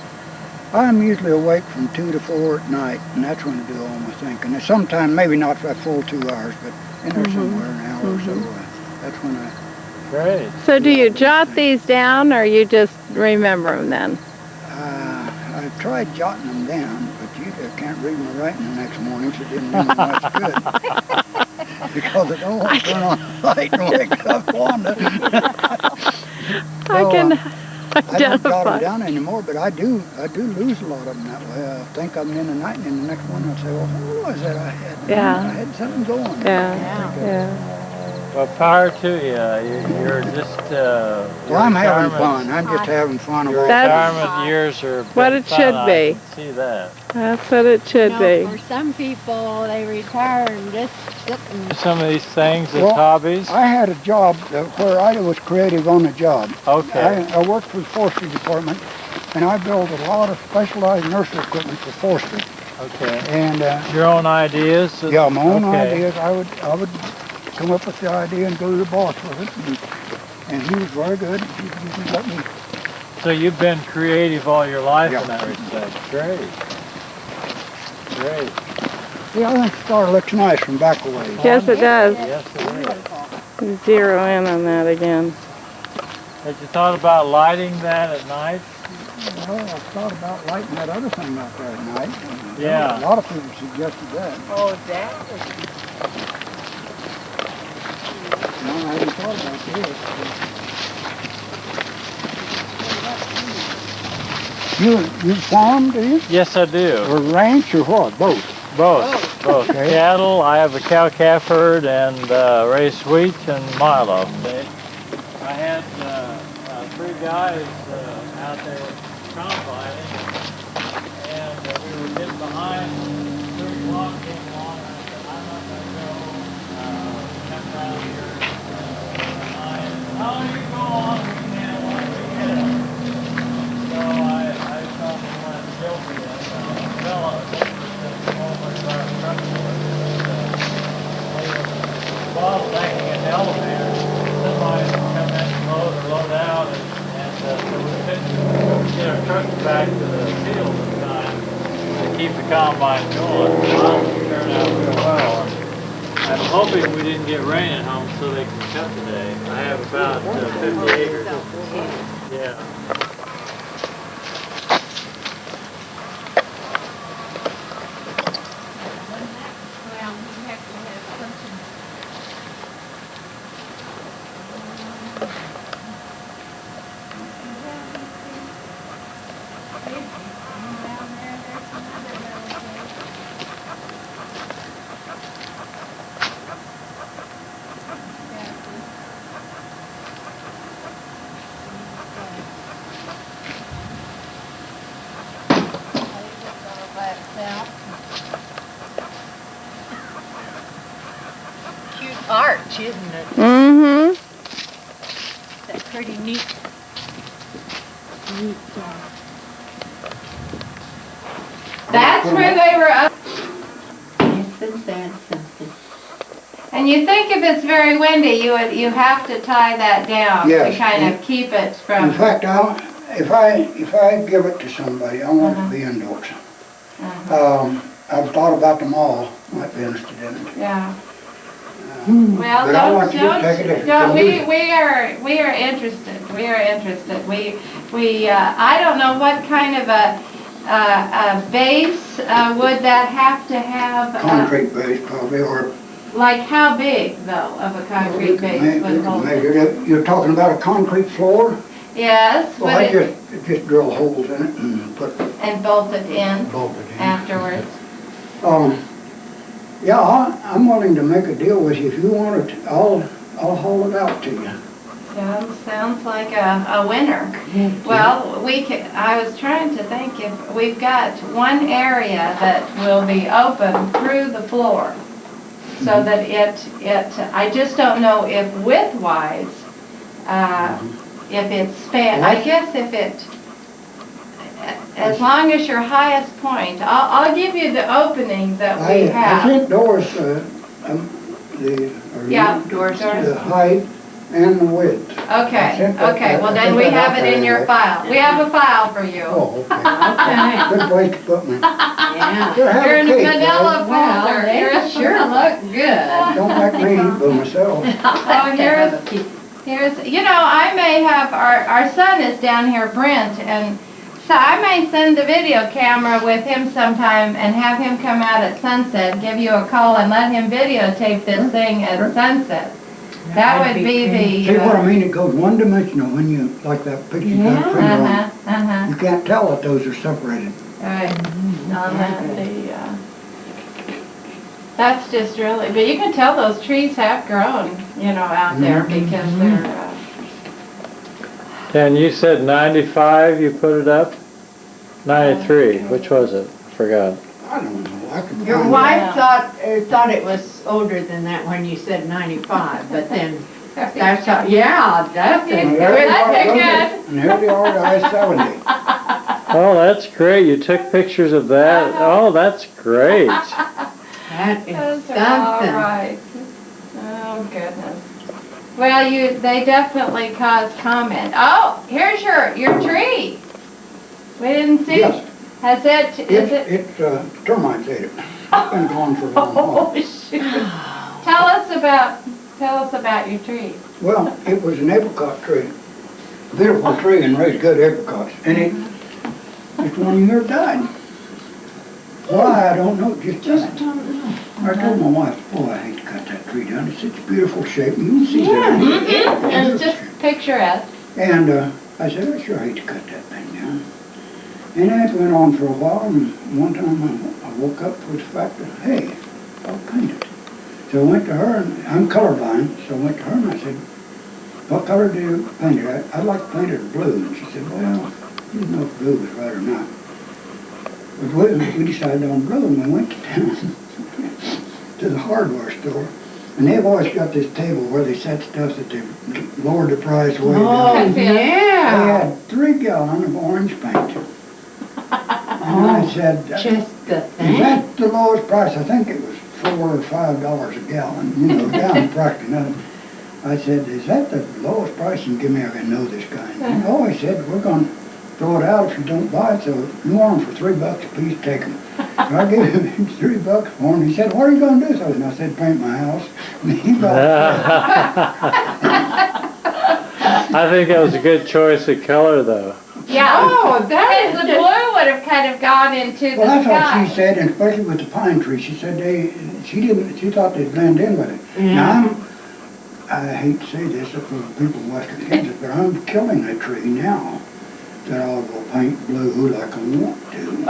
I'm usually awake from 2 to 4 at night, and that's when I do all my thinking. And sometimes, maybe not for a full 2 hours, but in there somewhere an hour or so. That's when I. Great. So do you jot these down or you just remember them then? I've tried jotting them down, but you can't read my writing the next morning, so it didn't do me much good. because I don't want to turn on the light and wake up Wanda. I can I don't jot them identify. down anymore, but I do lose a lot of them that way. I think I'm in the night, and in the next one I'll say, well, what was that I had? Yeah. I had something going. Yeah, yeah. Well, power to you. You're just, Well, I'm having fun. I'm just having fun. Your That's retirement years are what been it should fun, be. I can see that. That's what it should be. For some people, they retire and just sit and Some of these things as Well, hobbies? I had a job where I was creative on the job. Okay. I worked for the forestry department, and I built a lot of specialized nursery equipment for forestry. Okay. And Your own ideas? yeah, my own Okay. ideas. I would come up with the idea and go to the boss with it, and he was very good. He let me. So you've been creative all your life Yeah. in that respect. Great. Great. Yeah, I think the star looks nice from back away. Yes, it does. Yes, it is. Zero in on that again. Had you thought about lighting that at night? Well, I thought about lighting that other thing out there at night. And Yeah. a lot of people suggested that. Oh, that was No, I hadn't thought about this. You farm, do you? Yes, I do. Or ranch or what? Both. Both. Both. Okay. Cattle. I have a cow-calf herd and raise wheat and milo. I had 3 guys out there combining, and we were getting behind. 3 o'clock came along, and I said, I'm not going to go. Come down here. Oh, you go on. We can't let me get it. So I felt kind of guilty. I fell on it. Bottlenecking in the elevator. Somebody would come in and load or load out, and so we couldn't get our trucks back to the field in time to keep the combine going. Well, it turned out real well. I'm hoping we didn't get rain at home so they can cut today. I have about 50 acres. Yeah. cute arch, isn't it? Mm-hmm. That's pretty neat. That's where they were up. Isn't that something? And you think if it's very windy, you have to tie that down Yes. to kind of keep it In from. fact, if I give it to somebody, I want it to be indoors. I've thought about them all, might be interested in it. Yeah. Well, But I want you to take it if you can use it. we are interested. We are interested. I don't know what kind of a base would that have to have. Concrete base probably, or Like how big though of a concrete base would hold it? measure it. You're talking about a concrete floor? Yes, Well, would I it, just drill holes in it and and bolt it in bolt it in. afterwards. Yeah, I'm willing to make a deal with you. If you want it, I'll haul it out to you. Sounds like a winner. Well, I was trying to think if we've got one area that will be open through the floor so that I just don't know if width-wise, if it's span, I guess if it, as long as your highest point, I'll give you the opening that we I have. sent Doris the height and the width. Okay, well then we have it in your file. We have a file for you. Oh, okay. Good place to put me. Yeah. Here, have You're a in cake, a manila guys. folder. They sure look good. Don't make me eat by myself. Oh, here's, I may have, our son is down here, Brent, and So I may send the video camera with him sometime and have him come out at sunset, give you a call and let him videotape this thing at sunset. That would be the. See what I mean? It goes one dimensional when you, like that picture you got printed on. Uh-huh. You can't tell that those are separated. Right. On that, that's just really, but you can tell those trees have grown, out there because they're, And you said 95 you put it up? 93, which was it? Forgot. I don't know. I could Your find wife thought it was older than that when you said 95, but then that's how, yeah, that's And it. here they are, That's look good. at- and here they are, I-70. Oh, that's great. You took pictures of that. Oh, that's great. That is those are all something. right. Oh, goodness. Well, they definitely cause comment. Oh, here's your tree. We didn't see. Yes. Has it, is it? It's termites ate it. It's been gone for a long Oh, while. shoot. Tell us about your tree. Well, it was an apricot tree. Beautiful tree and raised good apricots. And it's 1 year died. Why, I don't know, just died. I told my wife, boy, I hate to cut that tree down. It's such a beautiful shape. You can see that. It's just picturesque. And I said, I sure hate to cut that thing down. And that went on for a while, and one time I woke up with the fact that, hey, I'll paint it. So I went to her, and I'm colorblind, so I went to her and I said, what color do you paint it? I'd like to paint it blue. And she said, well, I didn't know if blue was right or not. But we decided on blue, and we went to town to the hardware store. And they've always got this table where they set stuff that they lowered the price way down. Oh, They yeah. had 3 gallons of orange paint. And I said, Just the is thing. that the lowest price? I think it was $4 or $5 a gallon, down practically nothing. I said, is that the lowest price you can give me? I know this guy. And oh, he said, we're going to throw it out if you don't buy it, so you want them for $3 a piece, take them. So I gave him $3 for them. He said, what are you going to do? So I said, paint my house. And he bought it. I think that was a good choice of color, though. Yeah. Oh, that Because is the just- blue would have kind of gone into Well, the that's what sky. she said, and especially with the pine tree. She said she thought they'd blend in with it. Yeah. Now, I hate to say this for people in Western Kansas, but I'm killing a tree now that I'll go paint blue like I want to.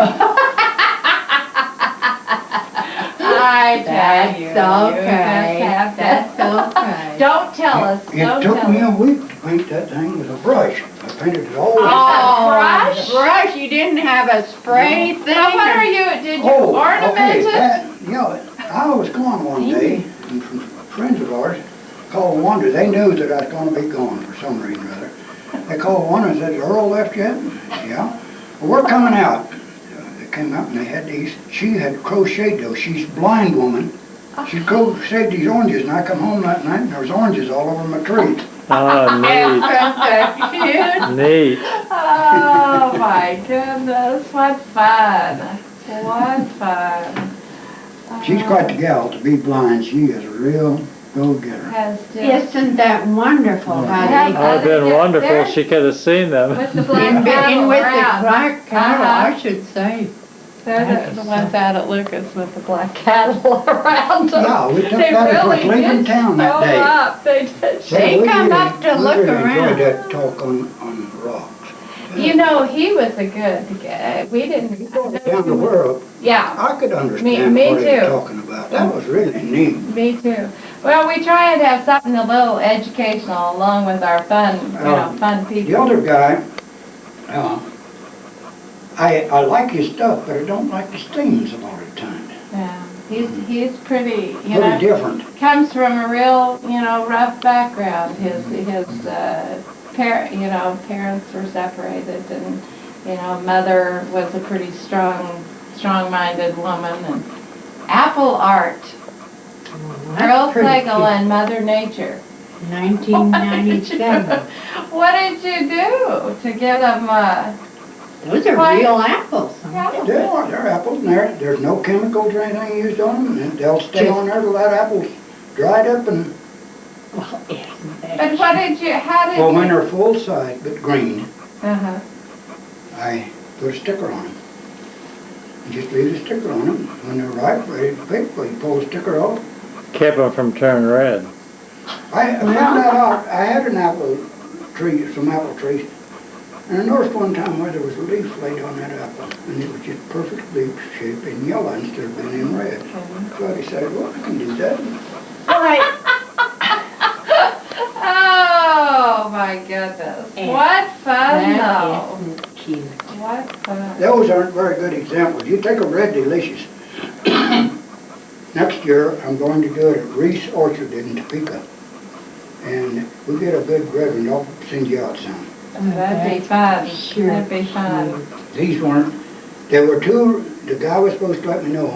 I tell you. That's you okay. just have to- That's okay. Don't tell us. It Don't took tell me a us. week to paint that thing with a brush. I painted it all. Oh, brush? brush, you didn't have a spray thing? Now, what or- are you, did you Oh, ornament okay, it? I was gone one day, and some friends of ours called Wanda. They knew that I was going to be gone for some reason or other. They called Wanda and said, Earl left yet? Yeah. Well, we're coming out. They came out and they had these, she had crocheted those. She's a blind woman. She crocheted these oranges, and I come home that night and there was oranges all over my tree. Oh, neat. Neat. Oh, my goodness, what fun. What fun. She's quite the gal to be blind. She is a real go-getter. Has just, Isn't that wonderful how they... Oh, it'd been wonderful. She could have seen them. with the black In with cattle the around. black cattle, Uh-huh. I should say. They're the ones out at Lucas with the black cattle around them. Yeah, we took They that as really we're leaving did town that show day. up. They did. So They we come really- up to look We really around. enjoyed that talk on the rocks. You know, he was a good guy. We didn't. Down the world, Yeah, I could understand Me what he was too. talking about. That was really neat. me too. Well, we try and have something a little educational along with our fun, fun The people. other guy, I like his stuff, but I don't like his themes a lot of the time. Yeah, he's pretty, Pretty different. comes from a real, rough background. His parents were separated, and mother was a pretty strong-minded woman. And apple art, Earl Slagle and Mother Nature. 1997. What did you do to get them? Those are Why- real apples. They're apples, and there's no chemicals or anything used on them, and they'll stay on there till that apple's dried up and, Well, isn't that But what did you? How did well, when you? they're full size but green, Uh-huh. I put a sticker on them. You just leave the sticker on them. When they're ripe, ready to pick, well, you pull the sticker off. Kept them from turning red. I found that out. I had an apple tree, some apple trees, and I noticed one time where there was a leaf laid on that apple, and it was just perfect leaf shape in yellow instead of being in red. So I decided, well, I can do that. Oh my goodness. And What fun That though. isn't cute. What fun. Those aren't very good examples. You take a red delicious. Next year, I'm going to do it at Reese Orchard in Topeka. And we get a good red one, I'll send you out some. That'd be fun. Sure. That'd be fun. These weren't, there were two, the guy was supposed to let me know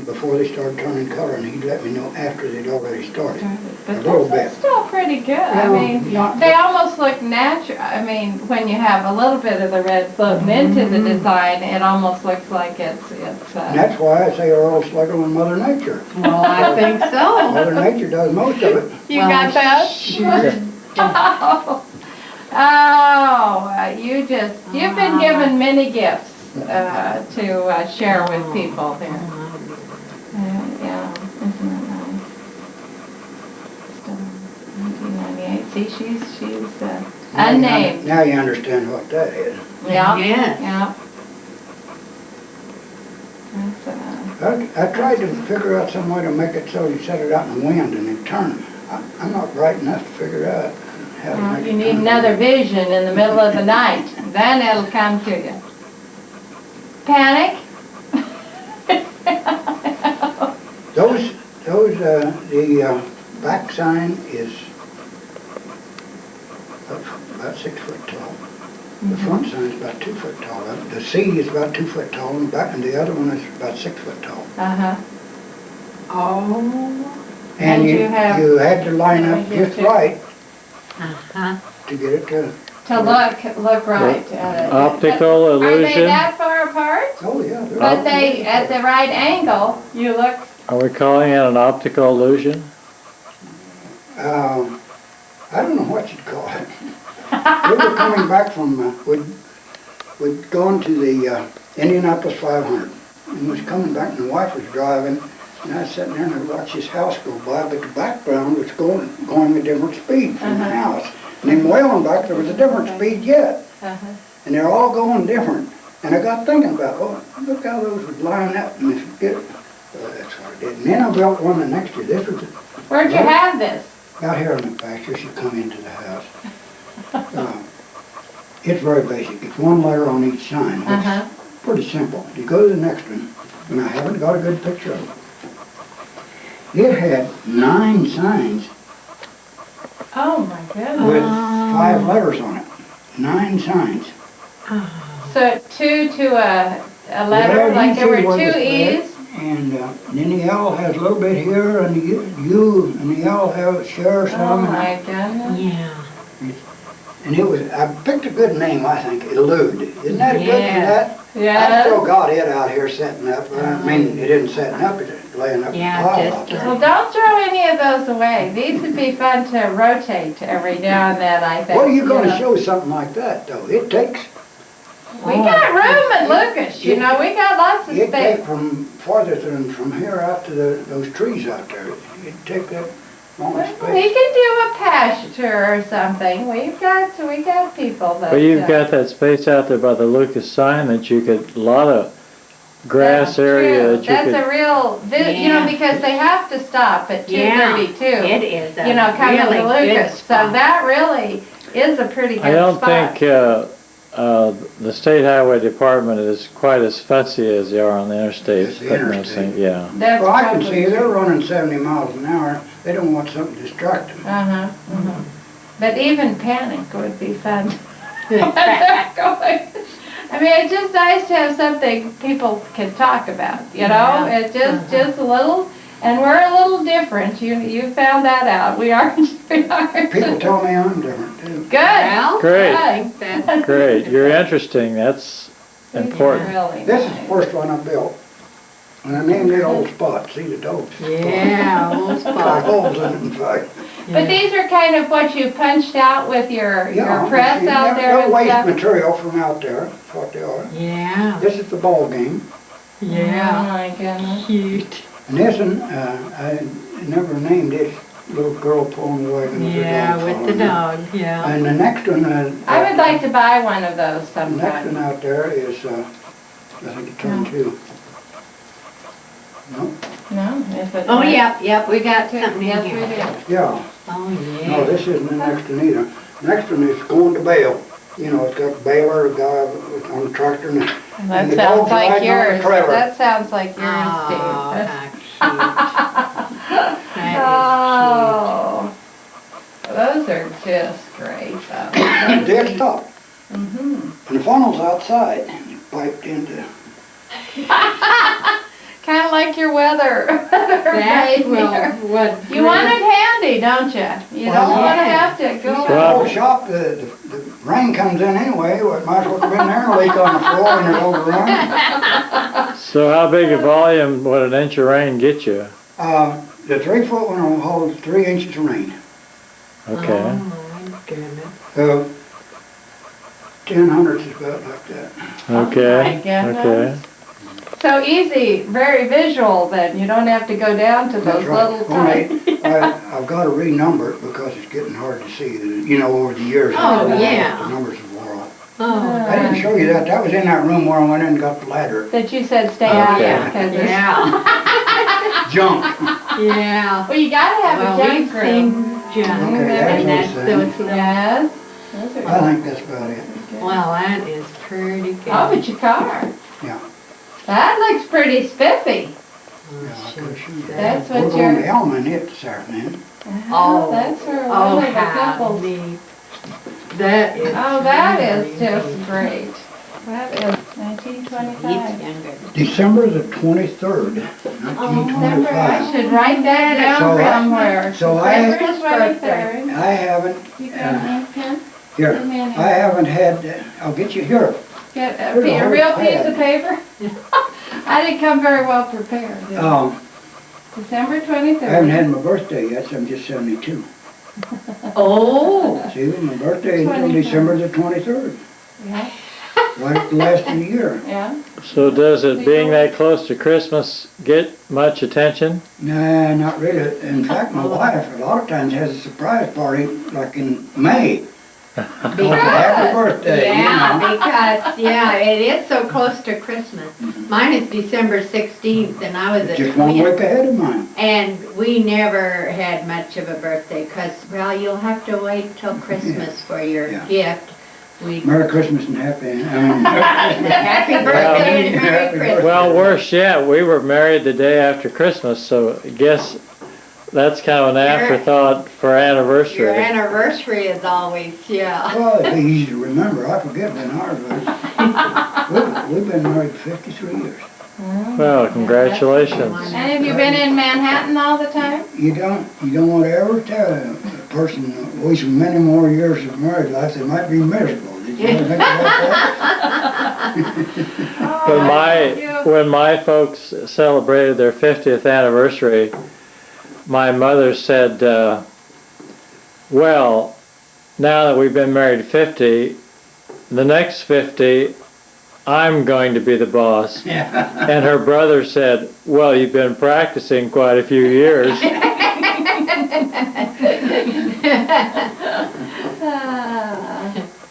before they started turning color, and he'd let me know after they'd already started. But A little that's bit. still pretty good. I Well, mean, not- they almost look natural. I mean, when you have a little bit of the red floating into the design, it almost looks like it's. And that's why I say Earl Slagle and Mother Nature. Well, I think so. Mother Nature does most of it. You Well, got that? Sure. Oh, you've been given many gifts to share with people there. Yeah, isn't that nice? Still 1998. See, she's unnamed. Now you understand what that is. Yeah. Yes. Yeah. That's, I tried to figure out some way to make it so you set it out in the wind and it turn. I'm not bright enough to figure out how to well, make it you need turn. another vision in the middle of the night. Then it'll come to you. Panic? The back sign is about 6 foot tall. The front sign is about 2 foot tall. The C is about 2 foot tall, and the other one is about 6 foot tall. Uh-huh. Oh. And you have- you had to line up Here just too. right Uh-huh. to get it to. To look right at it. Optical Are they illusion? that far apart? Oh yeah. they're- But they, at the right angle, you look, Are we calling it an optical illusion? I don't know what you'd call it. We were coming back from, we'd gone to the Indianapolis 500, and was coming back, and the wife was driving, and I was sitting there and I watched this house go by, but the background was going a different speed from the house. And then way on back, there was a different speed yet, and they're all going different. And I got thinking about, oh, look how those would line up, and if you get, that's what I did. And then I built one the next year. This was where'd you have this? out here in the pasture. You come into the house. It's very basic. It's one letter on each sign. It's pretty simple. You go to the next one, and I haven't got a good picture of it. It had 9 signs Oh my goodness. with 5 letters on it. 9 signs. So 2 to a Well, letter, you like there see were where 2 it's E's? And then the L has a little bit here, and the U and the L have share Oh some. my goodness. Yeah. And it was, I picked a good name, I think, Elude. Isn't that a good Yeah. one, that? I Yes. still got it out here setting up. I mean, it isn't setting up, it's laying up in Yeah, a pile just out Well, there. don't throw any of those away. These would be fun to rotate every now and then, I think. What are you gonna know. show something like that, though? It takes, We got room at Lucas, you know, we got lots of it'd take space. from farther than from here out to those trees out there. It'd take that long We space. can do a pasture or something. We got people that. Well, you've got that space out there by the Lucas sign that you could, a lot of grass Yeah, area true. that you could. That's a real, you know, Yeah. because they have to stop at Yeah. 2:32. It is a You know, coming really to good Lucas. So spot. that really is a pretty good I don't spot. think the State Highway Department is quite as fussy as they are on the interstates. It's the putting those interstate. things- Yeah. That's Well, I can probably see they're true. running 70 miles an hour. They don't want something to distract them. But even panic would be fun. When they're going. I mean, it's just nice to have something people can talk about, you know? Yeah. It's just a little, and we're a little different. You found that out. We are. People tell me I'm different, too. Good. Well, Great. I think that's Great, you're interesting, that's important. Really This is nice. the first one I built. And I named it Old Spot, see the dogs. Yeah, old Got spot. holes in it, in fact. But these are kind of what you punched out with your Yeah, press see, out there no and waste stuff? material from out there, that's what they are. Yeah, This is the ball game, Oh yeah. my goodness. Cute. and this one, I never named it, little girl pulling the wagon with her Yeah, dog with the following her. dog, yeah. And the next one, I would like to buy one of those the next sometime. one out there is, I think it turned two. No, No? Is it? Oh, yep, we got something Yes, in we here. do. yeah, Oh, no, yeah. this isn't the next one either. Next one is going to bail. You know, it's got a baler, a guy on the tractor, and That the sounds dog's like riding on the yours. trailer. That sounds like yours, Oh, Steve. how cute. That Oh, those are just great though. Dead stop. Mm-hmm. And the funnel's outside, piped into, Kind of like your weather. That's right here. You want it handy, don't you? You Well, don't want to yeah. have to go the out. whole shop, the rain comes in anyway, well, it might as well come in there and leak on the floor and it overrun. So how big a volume would an inch of rain get you? The 3-foot one will hold 3 inches of rain. Okay. Oh, my goodness. 10 hundredths is about like that. Okay. my goodness. Okay. So easy, very visual then. You don't have to go down to those That's right. little tiny. Only, I've got to renumber it because it's getting hard to see, you know, over the years. Oh, yeah. The numbers have wore off. Oh, I didn't show you that. That was in that room where I went in and got the ladder. That you said stay out Okay. of. 'Cause it's- yeah, Junk. yeah. Well, you gotta have Well, a junk we've room. seen junk, Okay, and that's that's what those it's little, Yes. Those I are- think that's about it. well, that is pretty good. Oh, but your car. Yeah. That looks pretty spiffy. Yeah, I could shoot that. That's We're what going to you're. Elm and it this afternoon. Oh, That's for Oh, one of the how couples. neat. That is. Oh, that is really just neat. great. That is He's 1925. younger. December the 23rd, December, I 1925. should write that down So I- somewhere. so I- December 23rd. I haven't, You got an ink pen? here, Give me an ink I haven't had, I'll get you here. Get a, Here's a a whole real piece pad. of paper? I didn't come very well prepared. did I? December I haven't 23rd. had my birthday yet, so I'm just 72. Oh, See, my birthday is until 23rd. December the 23rd, Yeah, right at the last of the year. yeah. So does it, being that close to Christmas, get much attention? Nah, not really. In fact, my wife a lot of times has a surprise party, like in May. Happy birthday, you yeah, know. because, yeah, it is so close to Christmas. Mine is December 16th, and I was at. Just 1 week ahead of mine. And we never had much of a birthday, because, well, you'll have to wait till Christmas for your Yeah. gift. We, Merry Christmas and happy, happy birthday and Merry Happy Christmas. Well, worse yet, we were married the day after Christmas, so I guess that's kind of an afterthought for Your anniversary. anniversary is always, yeah. Well, it'd be easy to remember. I forget when ours was. We've been married 53 years. Well, congratulations. And have you been in Manhattan all the time? You don't want to ever tell a person at least many more years of married life, they might be miserable. Did you ever think about that? But when my folks celebrated their 50th anniversary, my mother said, well, now that we've been married 50, the next 50, I'm going to be the boss. Yeah. And her brother said, well, you've been practicing quite a few years.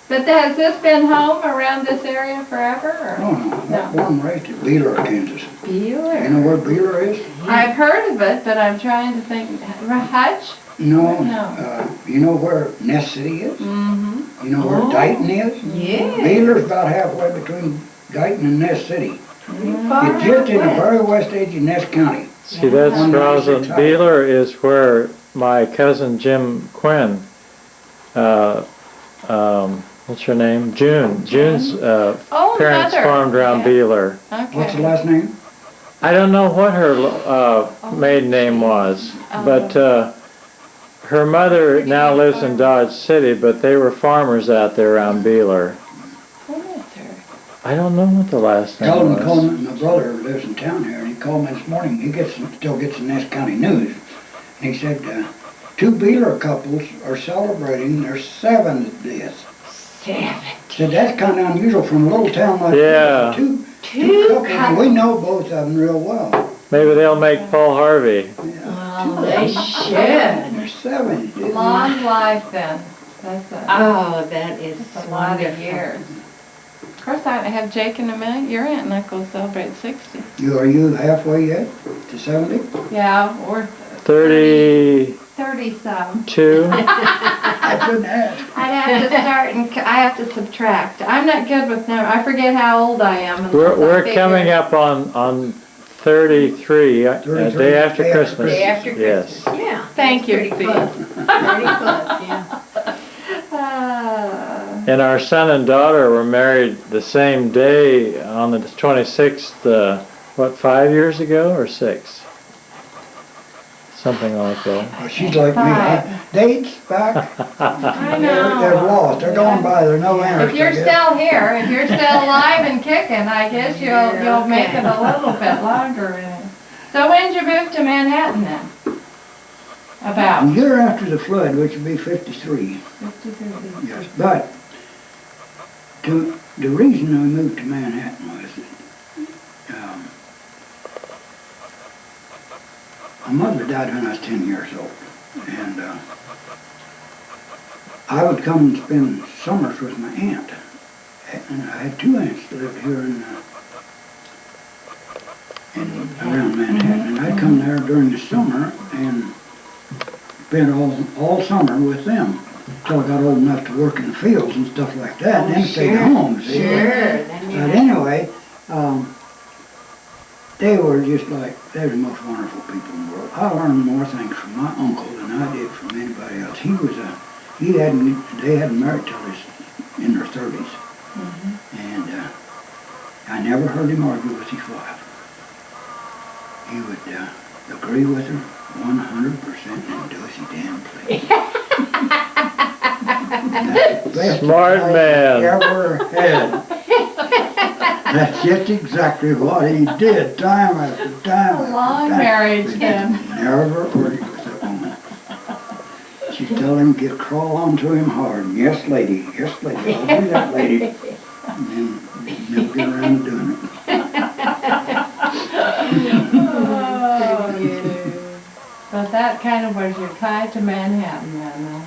But has this been home around this area forever? Or? Oh, no, I'm born and raised in Beeler, Kansas. You Beeler. know where Beeler is? I've heard of it, but I'm trying to think. Hutch? No. No. You know where Ness City is? Mm-hmm. You know where Oh. Dayton is? Yeah. Beeler's about halfway between Dayton and Ness City. Far It's just in the west. very west edge of Ness County. See, that's Rosen. Beeler is where my cousin Jim Quinn, what's her name? June. June's Oh, parents mother. farmed around Okay. Beeler. What's the Okay. last name? I don't know what her maiden name was, but her mother now lives in Dodge City, but they were farmers out there around Beeler. What is her? I don't know what the last name Calvin was. Coleman, my brother, lives in town here, and he called me this morning. He still gets the Ness County News. And he said, 2 Beeler couples are celebrating their 7th death. 7. Said that's kind of unusual from a little town like Yeah. this. Two couples, and we know both of them real well. Maybe they'll make Paul Harvey. Yeah. Well, they should. They're 7. Long life then. That's Oh, that is a lot of wonderful. years. Of course, I have Jake in a minute. Your aunt and uncle celebrate 60. Are you halfway yet to 70? Yeah, or 32. 30-some. I couldn't ask. I'd have to start and I have to subtract. I'm not good with numbers. I forget how old I am. unless I We're figure. coming up on 33, 33, day after day after Christmas. Day after Yes. Christmas. Yeah. Thank you, Pretty Steve. close. Pretty close, yeah. And our son and daughter were married the same day on the 26th, 5 years ago or 6? Something like that. Well, she's like me. Dates back, I they're know. lost. They're going by. They're no interest. If you're I guess. still here, if you're still alive and kicking, I guess you'll make it a little bit longer. So when did you move to Manhattan then? A About year after the flood, which would be 53. 53. Yes, but the reason I moved to Manhattan was my mother died when I was 10 years old, and I would come and spend summers with my aunt. And I had 2 aunts that lived here in around Manhattan, and I'd come there during the summer and spend all summer with them until I got old enough to work in the fields and stuff like that. And then stayed home. See? Sure. But anyway, they were just like, they're the most wonderful people in the world. I learned more things from my uncle than I did from anybody else. They hadn't married till in their 30s. And I never heard him argue with his wife. He would agree with her 100% and do as he damn pleased. That's the best Smart advice man. I ever had. That's just exactly what he did, time after time after Long time. marriage But he then. never argued with that woman. She'd tell him, crawl onto him hard. Yes, lady. Yes, lady. I'll do that, lady. And then he'd never get around to doing it. But that kind of was your tie to Manhattan then, huh?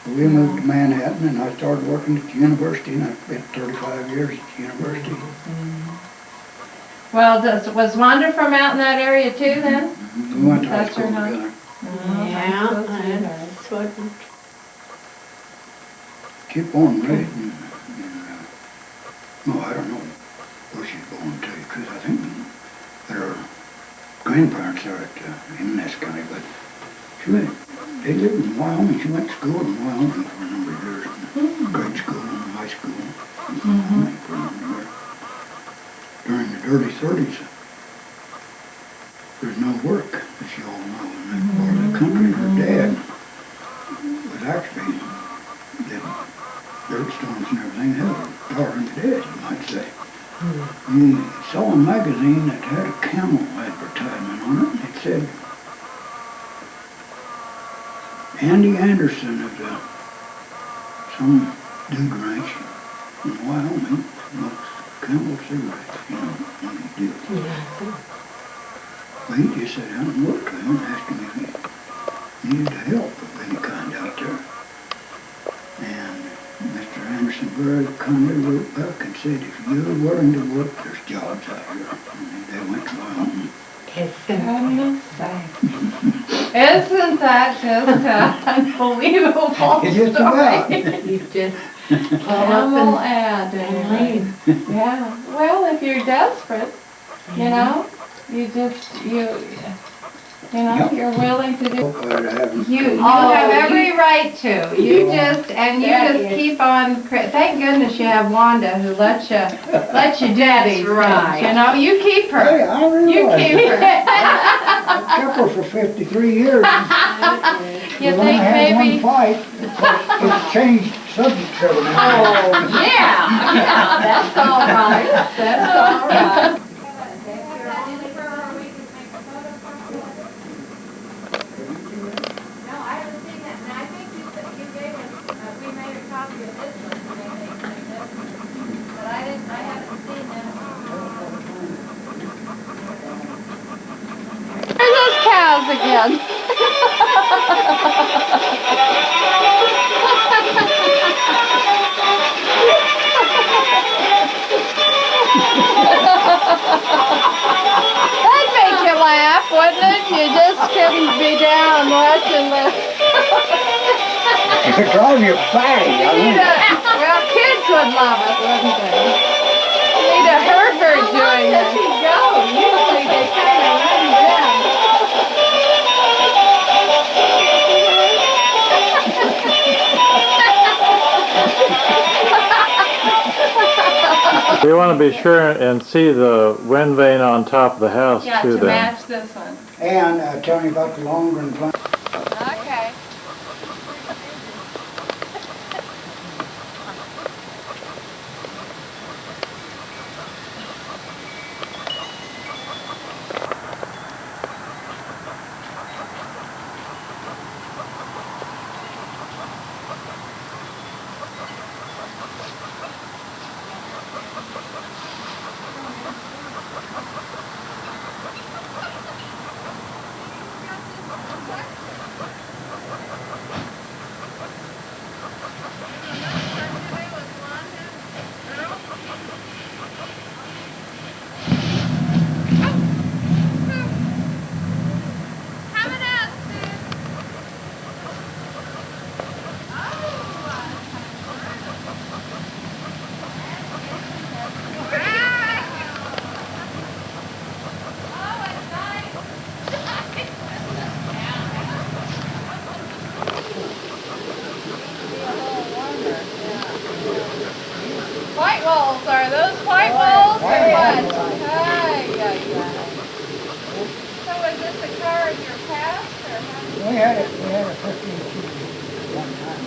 We moved to Manhattan, and I started working at the university, and I spent 35 years at the university. Well, was Wanda from out in that area too then? We went to high That's school her, huh? together. Yeah, that's what. She's born and raised in I don't know where she's born, to tell you the truth. I think that her grandparents are in Ness County, but they lived in Wyoming. She went to school in Wyoming for a number of years, grade school and high school in Wyoming for a number of years. During the early 30s, there's no work, as you all know, in that part of the country. Her dad was actually did dirt storms and everything, had a power in the dead, you might say. He saw a magazine that had a camel advertisement on it, and it said, Andy Anderson of some dude ranch in Wyoming smokes Camel cigarettes, when he did. Well, he just sat down and looked at him and asked him if he needed help of any kind out there. And Mr. Anderson very kindly wrote back and said, if you're willing to work, there's jobs out here. And they went to Wyoming. Goodness sake. Isn't that just an unbelievable It is story? about. You just Camel ad, anyway. Yeah, well, if you're desperate, you know, you Yep. you're willing to do. You Oh, have every right to. You Yeah. just That keep on. Thank goodness you have Wanda who lets you do these right. things. You know, you keep Hey, her. I realize You keep that. her. I've kept her for 53 years. You We've only think had maybe? one fight. It's changed subjects every now and then. yeah, that's all right. That's all right. copy of this one, so they make any difference. But I haven't seen that one. There's those cows again. That'd make you laugh, wouldn't it? You just couldn't be down watching this. It drives you bang. Well, kids would love it, wouldn't they? You need a Herbert doing it. How long does he go? Usually they kind of run down. You want to be sure and see the wind vane on top of the house Yeah, too to then. match this one. And tell me about the longer and plan. Okay. White walls, are those white walls or what? Ay, ay, ay. So was this a car in your past or how? We had a 15 one time.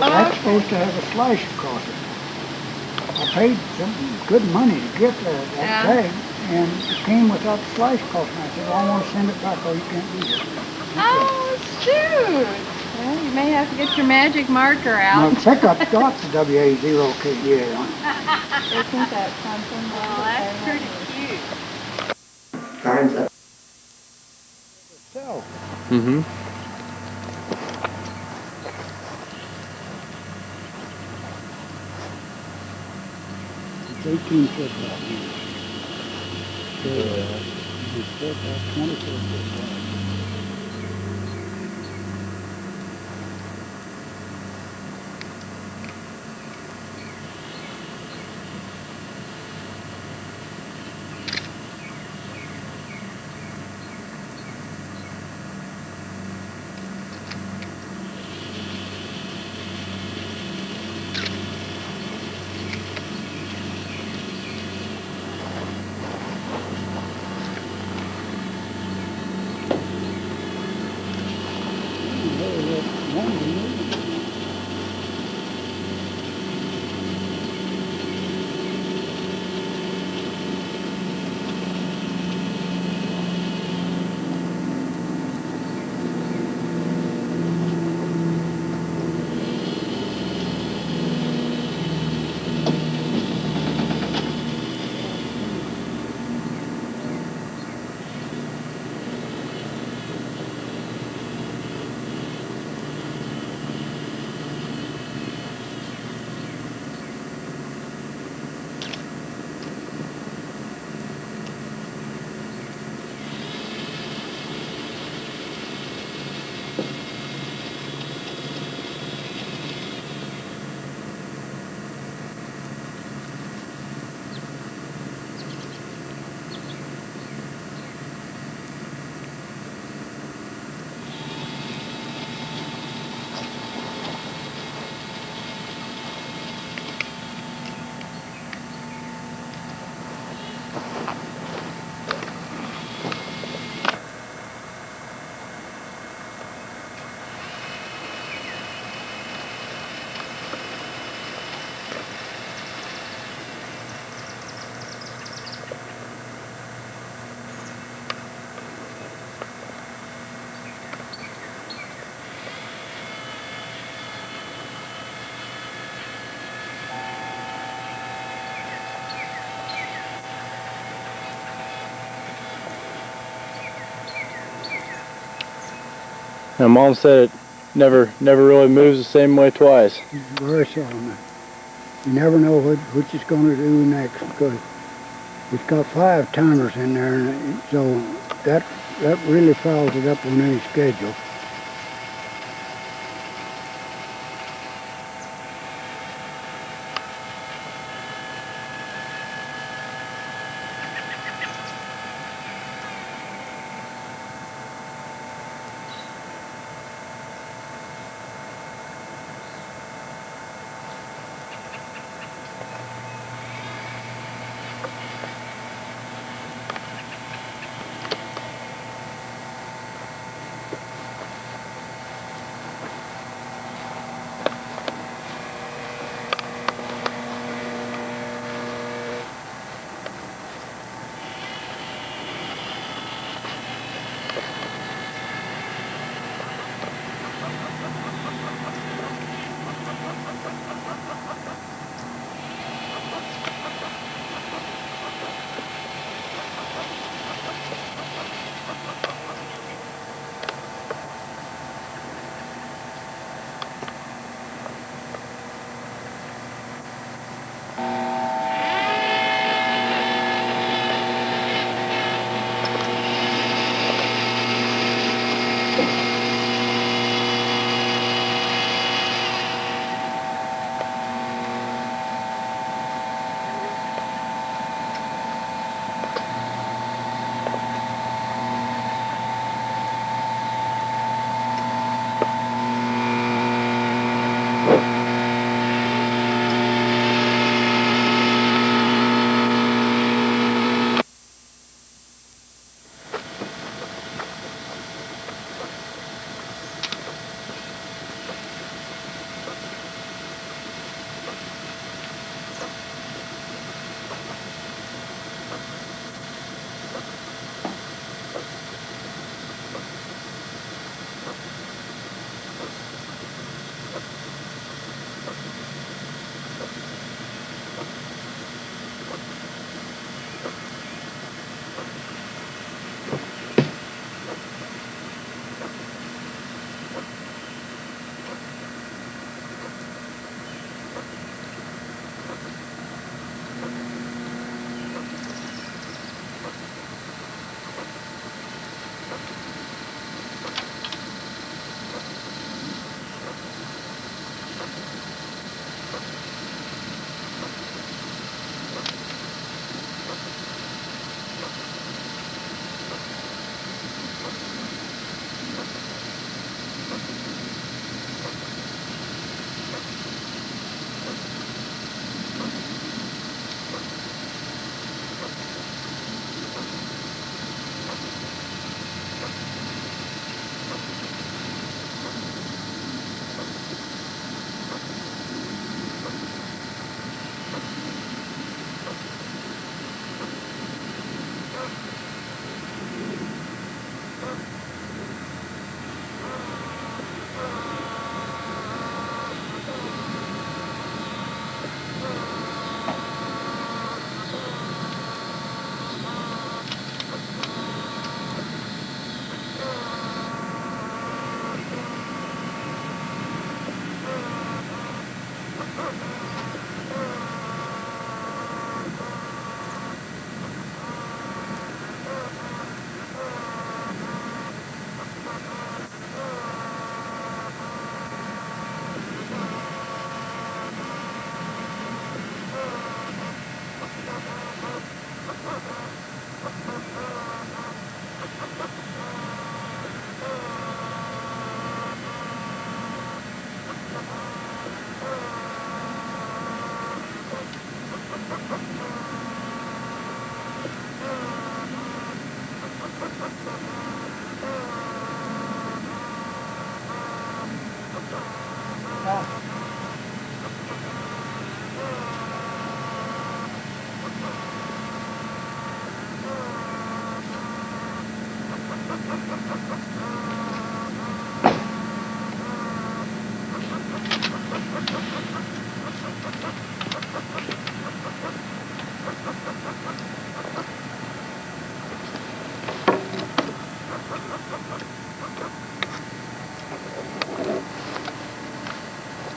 That's supposed to have a slash across it. I paid some good money to get that tag, and it came without the slash across it. I said, well, I want to send it back. Oh, you can't do that. Oh, shoot. Well, you may have to get your magic marker out. My pickup's got the WA0KDA on it. Isn't that something? Well, that's pretty cute. Time's up. So, Mm-hmm. it's 18 foot back here. So, it's 24 foot back. And Mom said it never really moves the same way twice. Very seldom. You never know which it's going to do next, because it's got 5 timers in there, and so that really fouls it up on any schedule.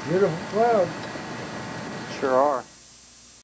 Beautiful clouds. Sure are.